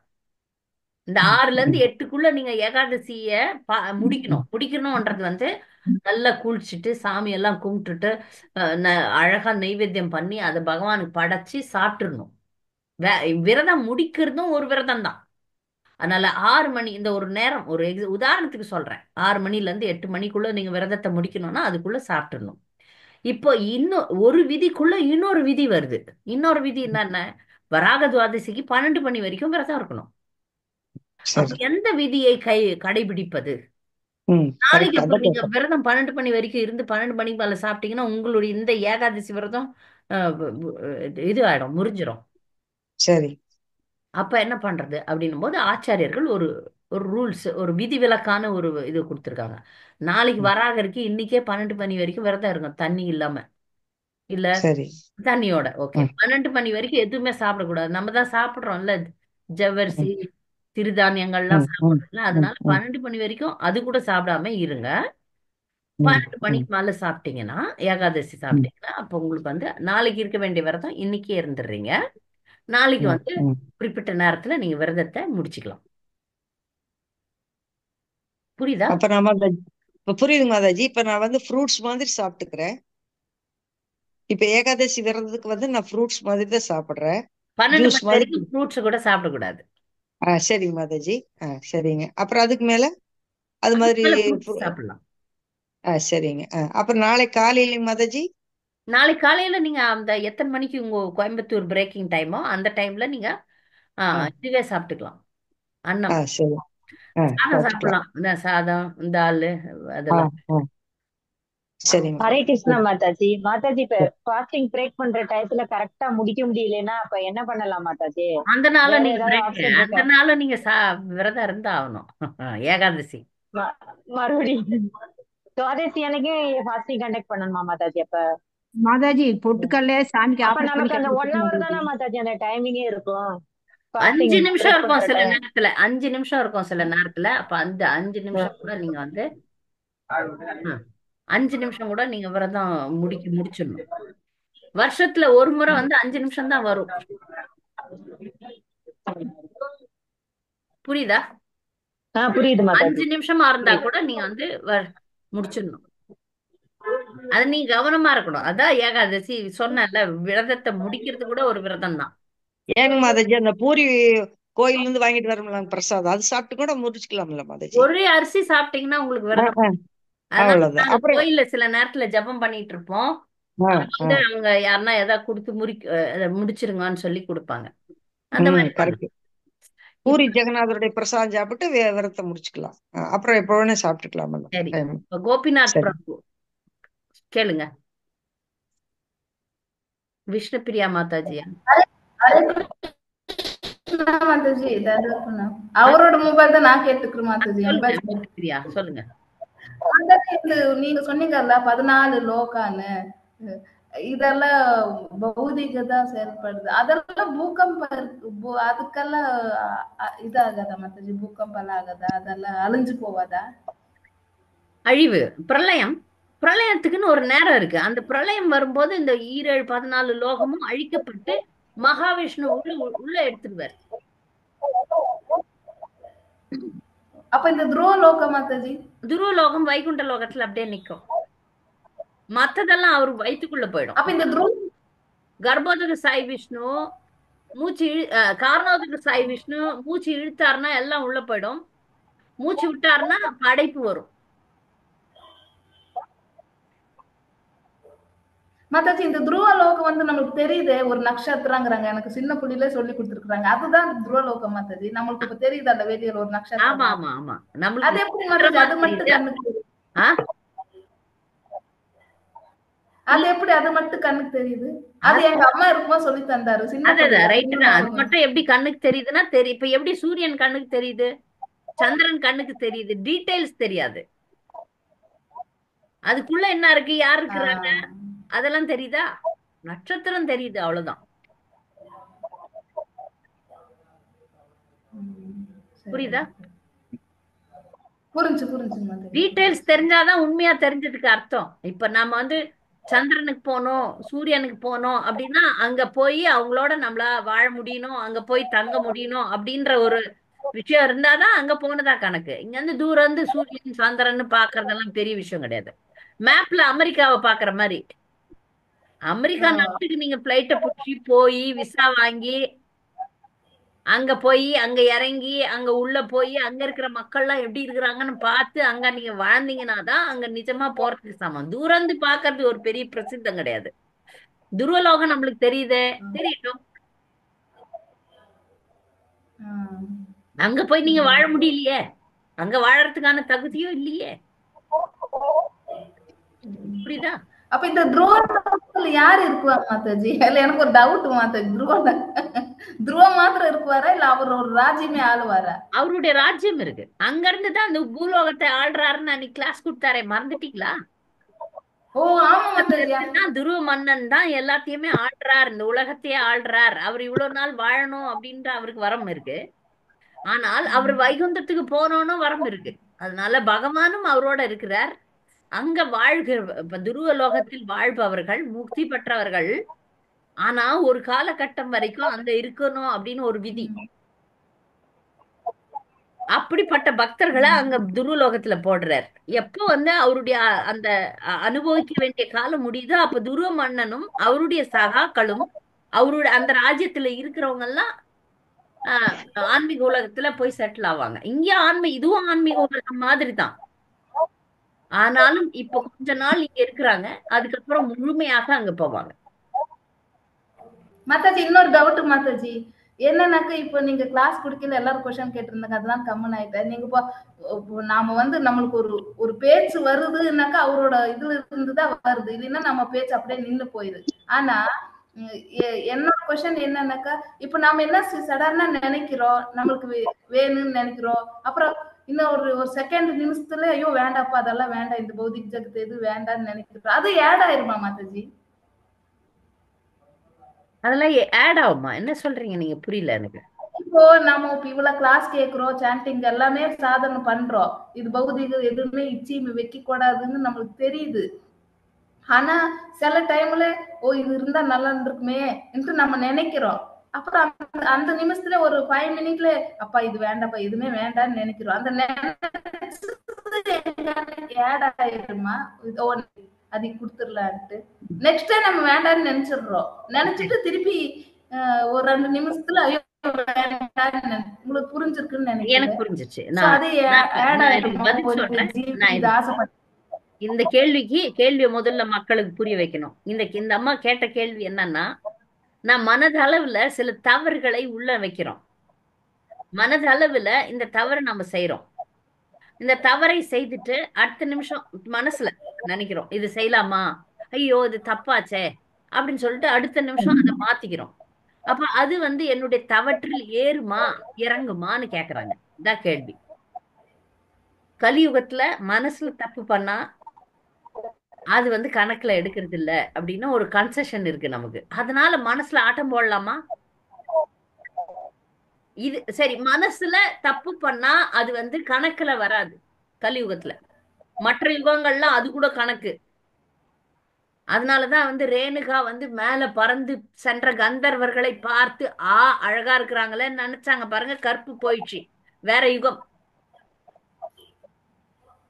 இந்த 6ல இருந்து 8க்குள்ள நீங்க ஏகாதசிய முடிக்கணும்ன்றது வந்து நல்லா குளிச்சுட்டு சாமியெல்லாம் கும்பிட்டுட்டு அழகா நைவேத்தியம் பண்ணி அதை பகவானுக்கு படைச்சு சாப்பிட்டுடணும். விரதம் முடிக்கிறதும் ஒரு விரதம் தான். அதனால 6 மணி இந்த ஒரு நேரம், ஒரு உதாரணத்துக்கு சொல்றேன், 6 மணில இருந்து 8 மணிக்குள்ள நீங்க விரதத்தை முடிக்கணும்னா அதுக்குள்ள சாப்பிட்டுடணும். இப்போ இன்னும் ஒரு விதிக்குள்ள இன்னொரு விதி வருது. இன்னொரு விதி என்னன்னா, வராக துவாதசிக்கு 12 மணி வரைக்கும் விரதம் இருக்கணும். எந்த விதியை கடைபிடிப்பது? நாளைக்கு அப்ப நீங்க விரதம் 12 மணி வரைக்கும் இருந்து 12 மணிக்கு மேல சாப்பிட்டீங்கன்னா உங்களுடைய இந்த ஏகாதசி விரதம் இது ஆயிடும், முறிஞ்சிடும். சரி. அப்ப என்ன பண்றது அப்படின்னும் போது ஆச்சாரியர்கள் ஒரு ஒரு ரூல்ஸ், ஒரு விதிவிலக்கான ஒரு இது கொடுத்துருக்காங்க. நாளைக்கு வராக இருக்கு, இன்னைக்கே 12 மணி வரைக்கும் விரதம் இருக்கும், தண்ணி இல்லாம, இல்ல தண்ணியோட. ஓகே, 12 மணி வரைக்கும் எதுவுமே சாப்பிடக்கூடாது. நம்ம தான் சாப்பிடுறோம்ல ஜவ்வரிசி, சிறுதானியங்கள்லாம் சாப்பிடுறோம்ல, அதனால 12 மணி வரைக்கும் அது கூட சாப்பிடாம இருங்க. 12 மணிக்கு மேல சாப்பிட்டீங்கன்னா, ஏகாதசி சாப்பிட்டீங்கன்னா, அப்ப உங்களுக்கு வந்து நாளைக்கு இருக்க வேண்டிய விரதம் இன்னைக்கே இருந்துடுறீங்க. நாளைக்கு வந்து குறிப்பிட்ட நேரத்துல நீங்க விரதத்தை முடிச்சுக்கலாம். புரியுதா? அப்ப நம்ம புரியுது மாதாஜி. இப்ப நான் வந்து ஃப்ரூட்ஸ் மாதிரி சாப்பிட்டுக்கிறேன். இப்ப ஏகாதசி விரதத்துக்கு வந்து நான் ஃப்ரூட்ஸ் மாதிரி தான் சாப்பிடுறேன். 12 மணி வரைக்கும் ஃப்ரூட்ஸ் கூட சாப்பிடக்கூடாது. சரிங்க மாதாஜி. சரிங்க. அப்புறம் அதுக்கு மேல அது மாதிரி சாப்பிடலாம். சரிங்க. அப்புறம் நாளை காலையில மாதாஜி, நாளை காலையில நீங்க அந்த எத்தனை மணிக்கு உங்க கோயம்புத்தூர் பிரேக்கிங் டைமோ அந்த டைம்ல நீங்க இதுவே சாப்பிட்டுக்கலாம். அன்னம் சாதம் சாப்பிடலாம். இந்த சாதம், தால், அதெல்லாம். ஹரே கிருஷ்ணா மாதாஜி. மாதாஜி இப்ப ஃபாஸ்டிங் பிரேக் பண்ற டயத்துல கரெக்டா முடிக்க முடியலன்னா அப்ப என்ன பண்ணலாம் மாதாஜி? அந்த நாள நீங்க விரதம் இருந்தா ஆகணும். ஏகாதசி மறுபடியும் துவாதசி அன்னைக்கு ஃபாஸ்டிங் கண்டக்ட் பண்ணணுமா மாதாஜி? அப்ப மாதாஜி பொட்டுக்கல்ல சாமிக்கு அப்ப நமக்கு அந்த 1 hour தானே மாதாஜி அந்த டைமிங்கே இருக்கும். 5 நிமிஷம் இருக்கும் சில நேரத்துல, 5 நிமிஷம் இருக்கும் சில நேரத்துல. அப்ப அந்த 5 நிமிஷம் கூட நீங்க வந்து 5 நிமிஷம் கூட நீங்க விரதம் முடிச்சிடணும். வருஷத்துல ஒரு முறை வந்து 5 நிமிஷம் தான் வரும். புரியுதா? புரியுது. 5 நிமிஷமா இருந்தா கூட நீங்க வந்து முடிச்சிடணும். அது நீங்க கவனமா இருக்கணும். அதான் ஏகாதசி சொன்னேன்ல, விரதத்தை முடிக்கிறது கூட ஒரு விரதம் தான். ஏங்க மாதாஜி அந்த பூரி கோயில்ல இருந்து வாங்கிட்டு வரோம்ல பிரசாதம், அது சாப்பிட்டு கூட முடிச்சுக்கலாம்ல மாதாஜி? ஒரே அரிசி சாப்பிட்டீங்கன்னா உங்களுக்கு விரதம். அதனால அவ்வளவுதான். நாங்க அப்புறம் கோயில்ல சில நேரத்துல ஜெபம் பண்ணிட்டு இருப்போம். வந்து அவங்க யாருன்னா ஏதாவது கொடுத்து முடிச்சிருங்கன்னு சொல்லி கொடுப்பாங்க. அந்த மாதிரி கரெக்ட். பூரி ஜெகநாதருடைய பிரசாதம் சாப்பிட்டு விரதத்தை முடிச்சுக்கலாம். அப்புறம் எப்ப வேணா சாப்பிட்டுக்கலாம். சரி, கோபிநாத் பிரபு கேளுங்க. விஷ்ணு பிரியா மாதாஜியா? மாதாஜி அவரோட மொபைல் தான் நான் கேட்டுக்கிறேன் மாதாஜி. பிரியா சொல்லுங்க. நீங்க சொன்னீங்கல்ல 14 லோகான்னு, இதெல்லாம் பௌதிகதா செயல்படுது. அதெல்லாம் பூகம்பம் அதுக்கெல்லாம் இதாகதா மாதாஜி? பூகம்பம் எல்லாம் ஆகதா? அதெல்லாம் அழிஞ்சு போவாதா? அழிவு, பிரளயத்துக்குன்னு ஒரு நேரம் இருக்கு. அந்த பிரளயம் வரும்போது இந்த 14 லோகமும் அழிக்கப்பட்டு மகாவிஷ்ணு உள்ள எடுத்துருவார். அப்ப இந்த துருவ லோகம் மாதாஜி? துருவ லோகம் வைகுண்ட லோகத்துல அப்படியே நிக்கும். மத்ததெல்லாம் அவரு வயிற்றுக்குள்ள போயிடும். அப்ப இந்த கர்ப்போதக சாய் விஷ்ணு மூச்சு காரணோதக சாய் விஷ்ணு மூச்சு இழுத்தாருன்னா எல்லாம் உள்ள போயிடும். மூச்சு விட்டாருன்னா அடைப்பு வரும். மாதாஜி இந்த துருவ லோகம் வந்து நம்மளுக்கு தெரியுது, ஒரு நட்சத்திரங்கிறாங்க. எனக்கு சின்ன புள்ளியில சொல்லி கொடுத்துருக்காங்க. அதுதான் துருவ லோகம் மாதாஜி. நம்மளுக்கு இப்ப தெரியுது அந்த வெளியில ஒரு நட்சத்திரம். ஆமா ஆமா ஆமா. அது எப்படி மாதாஜி? அது மட்டும் கண்ணுக்கு அது எப்படி அது மட்டும் கண்ணுக்கு தெரியுது? அது எங்க அம்மா இருக்கும்போது சொல்லி தந்தாரு. அது மட்டும் எப்படி கண்ணுக்கு தெரியுதுன்னா இப்ப எப்படி சூரியன் கண்ணுக்கு தெரியுது, சந்திரன் கண்ணுக்கு தெரியுது, டீடைல்ஸ் தெரியாது. அதுக்குள்ள என்ன இருக்கு, யார் இருக்கிறாங்க, அதெல்லாம் தெரியுதா? நட்சத்திரம் தெரியுது, அவ்வளவுதான். புரியுதா? டீடைல்ஸ் தெரிஞ்சாதான் உண்மையா தெரிஞ்சதுக்கு அர்த்தம். இப்ப நம்ம வந்து சந்திரனுக்கு போனோம், சூரியனுக்கு போனோம் அப்படின்னா அங்க போய் அவங்களோட நம்மளா வாழ முடியணும், அங்க போய் தங்க முடியணும் அப்படின்ற ஒரு விஷயம் இருந்தாதான் அங்க போனதா கணக்கு. இங்க இருந்து தூரம் இருந்து சூரியன் சந்திரன் பாக்குறதெல்லாம் பெரிய விஷயம் கிடையாது. மேப்ல அமெரிக்காவை பாக்குற மாதிரி அமெரிக்கா நாட்டுக்கு நீங்க பிளைட்டை பிடிச்சி போய் விசா வாங்கி அங்க போய் அங்க இறங்கி அங்க உள்ள போய் அங்க இருக்கிற மக்கள்லாம் எப்படி இருக்கிறாங்கன்னு பார்த்து அங்க நீங்க வாழ்ந்தீங்கன்னா தான் அங்க நிஜமா போறதுக்கு சமம். தூரந்து பாக்குறது ஒரு பெரிய பிரசித்தம் கிடையாது. துருவலோகம் நம்மளுக்கு தெரியுதே, தெரியட்டும். அங்க போய் நீங்க வாழ முடியலையே, அங்க வாழறதுக்கான தகுதியும் இல்லையே. புரியுதா? அப்ப இந்த துருவத்துல யாரு இருக்குவாங்க மாதாஜி? இல்ல எனக்கு ஒரு டவுட் மாதாஜி. துருவ மாத்திரம் இருக்குவாரா இல்ல அவர் ஒரு ராஜ்யமே ஆளுவாரா? அவருடைய ராஜ்யம் இருக்கு. அங்க இருந்துதான் அந்த பூலோகத்தை ஆள்றாருன்னு அன்னைக்கு கிளாஸ் கொடுத்தாரே, மறந்துட்டீங்களா? துருவ மன்னன் தான் எல்லாத்தையுமே ஆள்றார், இந்த உலகத்தையே ஆள்றார். அவர் இவ்வளவு நாள் வாழணும் அப்படின்ற அவருக்கு வரம் இருக்கு. ஆனால் அவர் வைகுந்தத்துக்கு போனோன்னு வரம் இருக்கு. அதனால பகவானும் அவரோட இருக்கிறார். அங்க வாழ்கிற துருவ லோகத்தில் வாழ்பவர்கள் முக்தி பெற்றவர்கள். ஆனா ஒரு காலகட்டம் வரைக்கும் அங்க இருக்கணும் அப்படின்னு ஒரு விதி. அப்படிப்பட்ட பக்தர்களை அங்க துருவலோகத்துல போடுறார். எப்போ வந்து அவருடைய அந்த அனுபவிக்க வேண்டிய காலம் முடியுதோ அப்ப துருவ மன்னனும் அவருடைய சகாக்களும் அவருடைய அந்த ராஜ்யத்துல இருக்கிறவங்க எல்லாம் ஆன்மீக உலகத்துல போய் செட்டில் ஆவாங்க. இங்க இதுவும் ஆன்மீக உலகம் மாதிரி தான். ஆனாலும் இப்ப கொஞ்ச நாள் இங்க இருக்கிறாங்க, அதுக்கப்புறம் முழுமையாக அங்க போவாங்க. மாதாஜி இன்னொரு டவுட் மாதாஜி என்னன்னாக்க, இப்ப நீங்க கிளாஸ் குடிக்கல எல்லாரும் கொஸ்டின் கேட்டிருந்தாங்க, அதெல்லாம் கம்மன் ஆயிட்டேன். நீங்க நாம வந்து நம்மளுக்கு ஒரு பேச்சு வருதுன்னாக்கா அவரோட இதுல இருந்துதான் வருது, இல்லைன்னா நம்ம பேச்சு அப்படியே நின்னு போயிருது. ஆனா என்னோட கொஸ்டின் என்னன்னாக்கா, இப்ப நாம என்ன சடனா நினைக்கிறோம், நம்மளுக்கு வேணும்னு நினைக்கிறோம், அப்புறம் இன்னும் ஒரு செகண்ட் நிமிஷத்துல ஐயோ வேண்டாப்பா அதெல்லாம் வேண்டாம், இந்த பௌதிக ஜகத்து எது வேண்டாம்னு நினைக்கிறோம், அது ஆட் ஆயிருமா மாதாஜி? அதெல்லாம் ஆட் ஆகுமா? என்ன சொல்றீங்க நீங்க? புரியல எனக்கு. இப்போ நாம இவ்வளவு கிளாஸ் கேக்குறோம், சாண்டிங் எல்லாமே சாதனை பண்றோம், இது பௌதிக எதுவுமே இச்சையுமே வைக்க கூடாதுன்னு நம்மளுக்கு தெரியுது. ஆனா சில டைம்ல இது இருந்தா நல்லா இருந்திருக்குமே என்று நம்ம நினைக்கிறோம். அப்புறம் அந்த நிமிஷத்துல ஒரு 5 மினிட்ல அப்பா இது வேண்டாப்பா எதுவுமே வேண்டாம்னு நினைக்கிறோம். அந்த ஆட் ஆயிருமா? அதை கொடுத்துடலான்ட்டு. நெக்ஸ்ட் டைம் நம்ம வேண்டாம்னு நினைச்சிடுறோம். நினைச்சிட்டு திருப்பி ஒரு 2 நிமிஷத்துல ஐயோ வேண்டாம்னு உங்களுக்கு புரிஞ்சிருக்குன்னு எனக்கு நினைக்கிறேன். புரிஞ்சிச்சு. So நான் அது நான் ஆட் நான் இதுக்கு ஆயிடும். பதில் ஒரு சொல்றேன். ஜீவன் நான் இது ஆசைப்பட்டு இந்த கேள்வியை முதல்ல மக்களுக்கு புரிய வைக்கணும். இந்த அம்மா கேட்ட கேள்வி என்னன்னா, நான் மனதளவுல சில தவறுகளை உள்ள வைக்கிறோம். மனதளவுல இந்த தவறை நம்ம செய்யறோம். இந்த தவறை செய்துட்டு அடுத்த நிமிஷம் மனசுல நினைக்கிறோம் இது செய்யலாமா, ஐயோ இது தப்பாச்சே அப்படின்னு சொல்லிட்டு அடுத்த நிமிஷம் அதை மாத்திக்கிறோம். அப்ப அது வந்து என்னுடைய தவற்றில் ஏறுமா இறங்குமான்னு கேக்குறாங்க. இதான் கேள்வி. கலியுகத்துல மனசுல தப்பு பண்ணா அது வந்து கணக்குல எடுக்கிறது இல்ல அப்படின்னு ஒரு கன்செஷன் இருக்கு நமக்கு. அதனால மனசுல ஆட்டம் போடலாமா? இது சரி, மனசுல தப்பு பண்ணா அது வந்து கணக்குல வராது கலியுகத்துல. மற்ற யுகங்கள்லாம் அது கூட கணக்கு. அதனாலதான் வந்து ரேணுகா வந்து மேல பறந்து சென்ற கந்தர்வர்களை பார்த்து அழகா இருக்கிறாங்களே நினைச்சாங்க பாருங்க, கற்பு போயிடுச்சு, வேற யுகம்.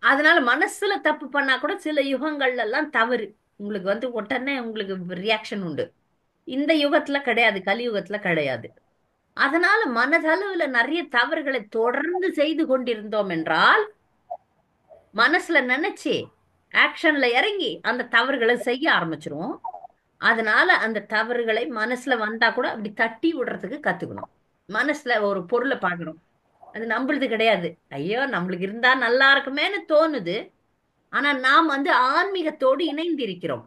அதனால மனசுல தப்பு பண்ணா கூட சில யுகங்கள்ல எல்லாம் தவறு உங்களுக்கு வந்து உடனே உங்களுக்கு ரியாக்ஷன் உண்டு. இந்த யுகத்துல கிடையாது, கலியுகத்துல கிடையாது. அதனால மனதளவுல நிறைய தவறுகளை தொடர்ந்து செய்து கொண்டிருந்தோம் என்றால் மனசுல நினைச்சு ஆக்ஷன்ல இறங்கி அந்த தவறுகளை செய்ய ஆரம்பிச்சிருவோம். அதனால அந்த தவறுகளை மனசுல வந்தா கூட அப்படி தட்டி விடுறதுக்கு கத்துக்கணும். மனசுல ஒரு பொருளை பார்க்கணும், அது நம்மளுது கிடையாது, ஐயோ நம்மளுக்கு இருந்தா நல்லா இருக்குமேன்னு தோணுது. ஆனா நாம் வந்து ஆன்மீகத்தோடு இணைந்து இருக்கிறோம்.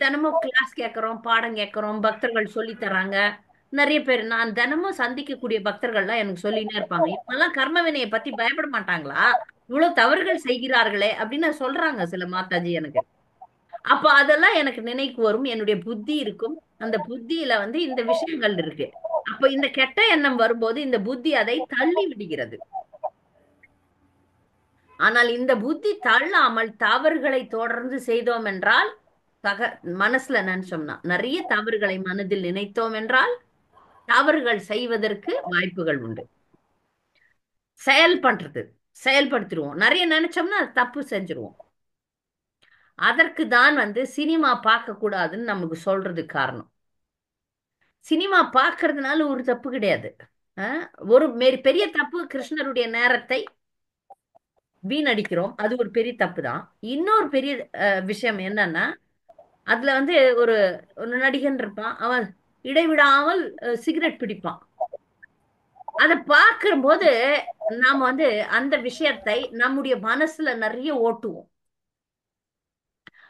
தினமும் கிளாஸ் கேட்கிறோம், பாடம் கேட்கிறோம், பக்தர்கள் சொல்லி தராங்க. நிறைய பேர் நான் தினமும் சந்திக்கக்கூடிய பக்தர்கள்லாம் எனக்கு சொல்லினே இருப்பாங்க, இவங்கெல்லாம் கர்ம வினையை பத்தி பயப்பட மாட்டாங்களா, இவ்வளவு தவறுகள் செய்கிறார்களே அப்படின்னு சொல்றாங்க சில மாதாஜி எனக்கு. அப்ப அதெல்லாம் எனக்கு நினைக்கு வரும், என்னுடைய புத்தி இருக்கும், அந்த புத்தியில வந்து இந்த விஷயங்கள் இருக்கு. அப்ப இந்த கெட்ட எண்ணம் வரும்போது இந்த புத்தி அதை தள்ளி விடுகிறது. ஆனால் இந்த புத்தி தள்ளாமல் தவறுகளை தொடர்ந்து செய்தோம் என்றால், மனசுல நினைச்சோம்னா, நிறைய தவறுகளை மனதில் நினைத்தோம் என்றால் தவறுகள் செய்வதற்கு வாய்ப்புகள் உண்டு. செயல்படுத்திடுவோம். நிறைய நினைச்சோம்னா தப்பு செஞ்சிருவோம். அதற்கு தான் வந்து சினிமா பார்க்க கூடாதுன்னு நமக்கு சொல்றது காரணம். சினிமா பார்க்கறதுனால ஒரு தப்பு கிடையாது. ஒரு பெரிய தப்பு, கிருஷ்ணருடைய நேரத்தை வீணடிக்கிறோம், அது ஒரு பெரிய தப்பு தான். இன்னொரு பெரிய விஷயம் என்னன்னா, அதுல வந்து ஒரு நடிகன் இருப்பான், அவன் இடைவிடாமல் சிகரெட் பிடிப்பான். அதை பார்க்கிற போது நாம வந்து அந்த விஷயத்தை நம்முடைய மனசுல நிறைய ஓட்டுவோம்.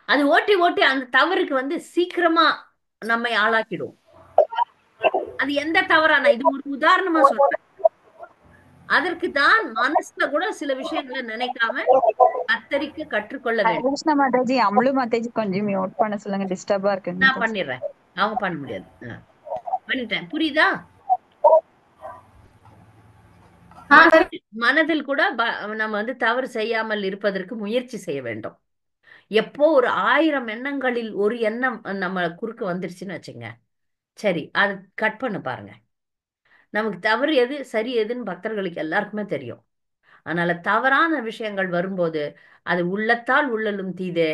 அது ஓட்டி ஓட்டி அந்த தவறுக்கு வந்து சீக்கிரமா நம்மை ஆளாக்கிடுவோம். அது எந்த தவறான, இது ஒரு உதாரணமா சொல்றேன். அதற்கு தான் மனசுல கூட சில விஷயங்களை நினைக்காம கத்தரிக்க கற்றுக்கொள்ள வேண்டும். கிருஷ்ண மாதாஜி, அம்லு மாதாஜி கொஞ்சம் மியூட் பண்ண சொல்லுங்க, டிஸ்டர்பா இருக்கு. நான் பண்ணிடுறேன், அவங்க பண்ண முடியாது. பண்ணிட்டேன், புரியுதா? மனதில் கூட நம்ம வந்து தவறு செய்யாமல் இருப்பதற்கு முயற்சி செய்ய வேண்டும். எப்போ ஒரு 1000 எண்ணங்களில் ஒரு எண்ணம் நம்ம குறுக்க வந்துருச்சுன்னு வச்சுங்க, சரி அது கட் பண்ண பாருங்க. நமக்கு தவறு எது சரி எதுன்னு பக்தர்களுக்கு எல்லாருக்குமே தெரியும். அதனால தவறான விஷயங்கள் வரும்போது அது உள்ளத்தால் உள்ளலும் தீதே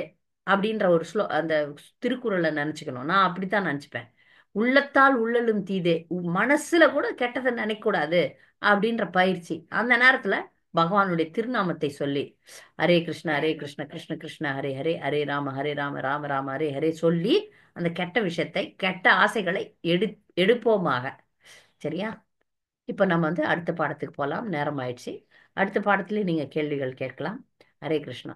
அப்படின்ற ஒரு அந்த திருக்குறளை நினைச்சுக்கணும். நான் அப்படித்தான் நினைச்சுப்பேன். உள்ளத்தால் உள்ளலும் தீதே, மனசுல கூட கெட்டதை நினைக்க கூடாது அப்படின்ற பயிற்சி. அந்த நேரத்துல பகவானுடைய திருநாமத்தை சொல்லி ஹரே கிருஷ்ண கிருஷ்ண கிருஷ்ண ஹரே ஹரே, ஹரே ராம ராம ராம ஹரே ஹரே சொல்லி அந்த கெட்ட விஷயத்தை, கெட்ட ஆசைகளை எடுப்போமாக. சரியா? இப்ப நம்ம வந்து அடுத்த பாடத்துக்கு போலாம், நேரம் ஆயிடுச்சு. அடுத்த பாடத்துல நீங்க கேள்விகள் கேட்கலாம். ஹரே கிருஷ்ணா.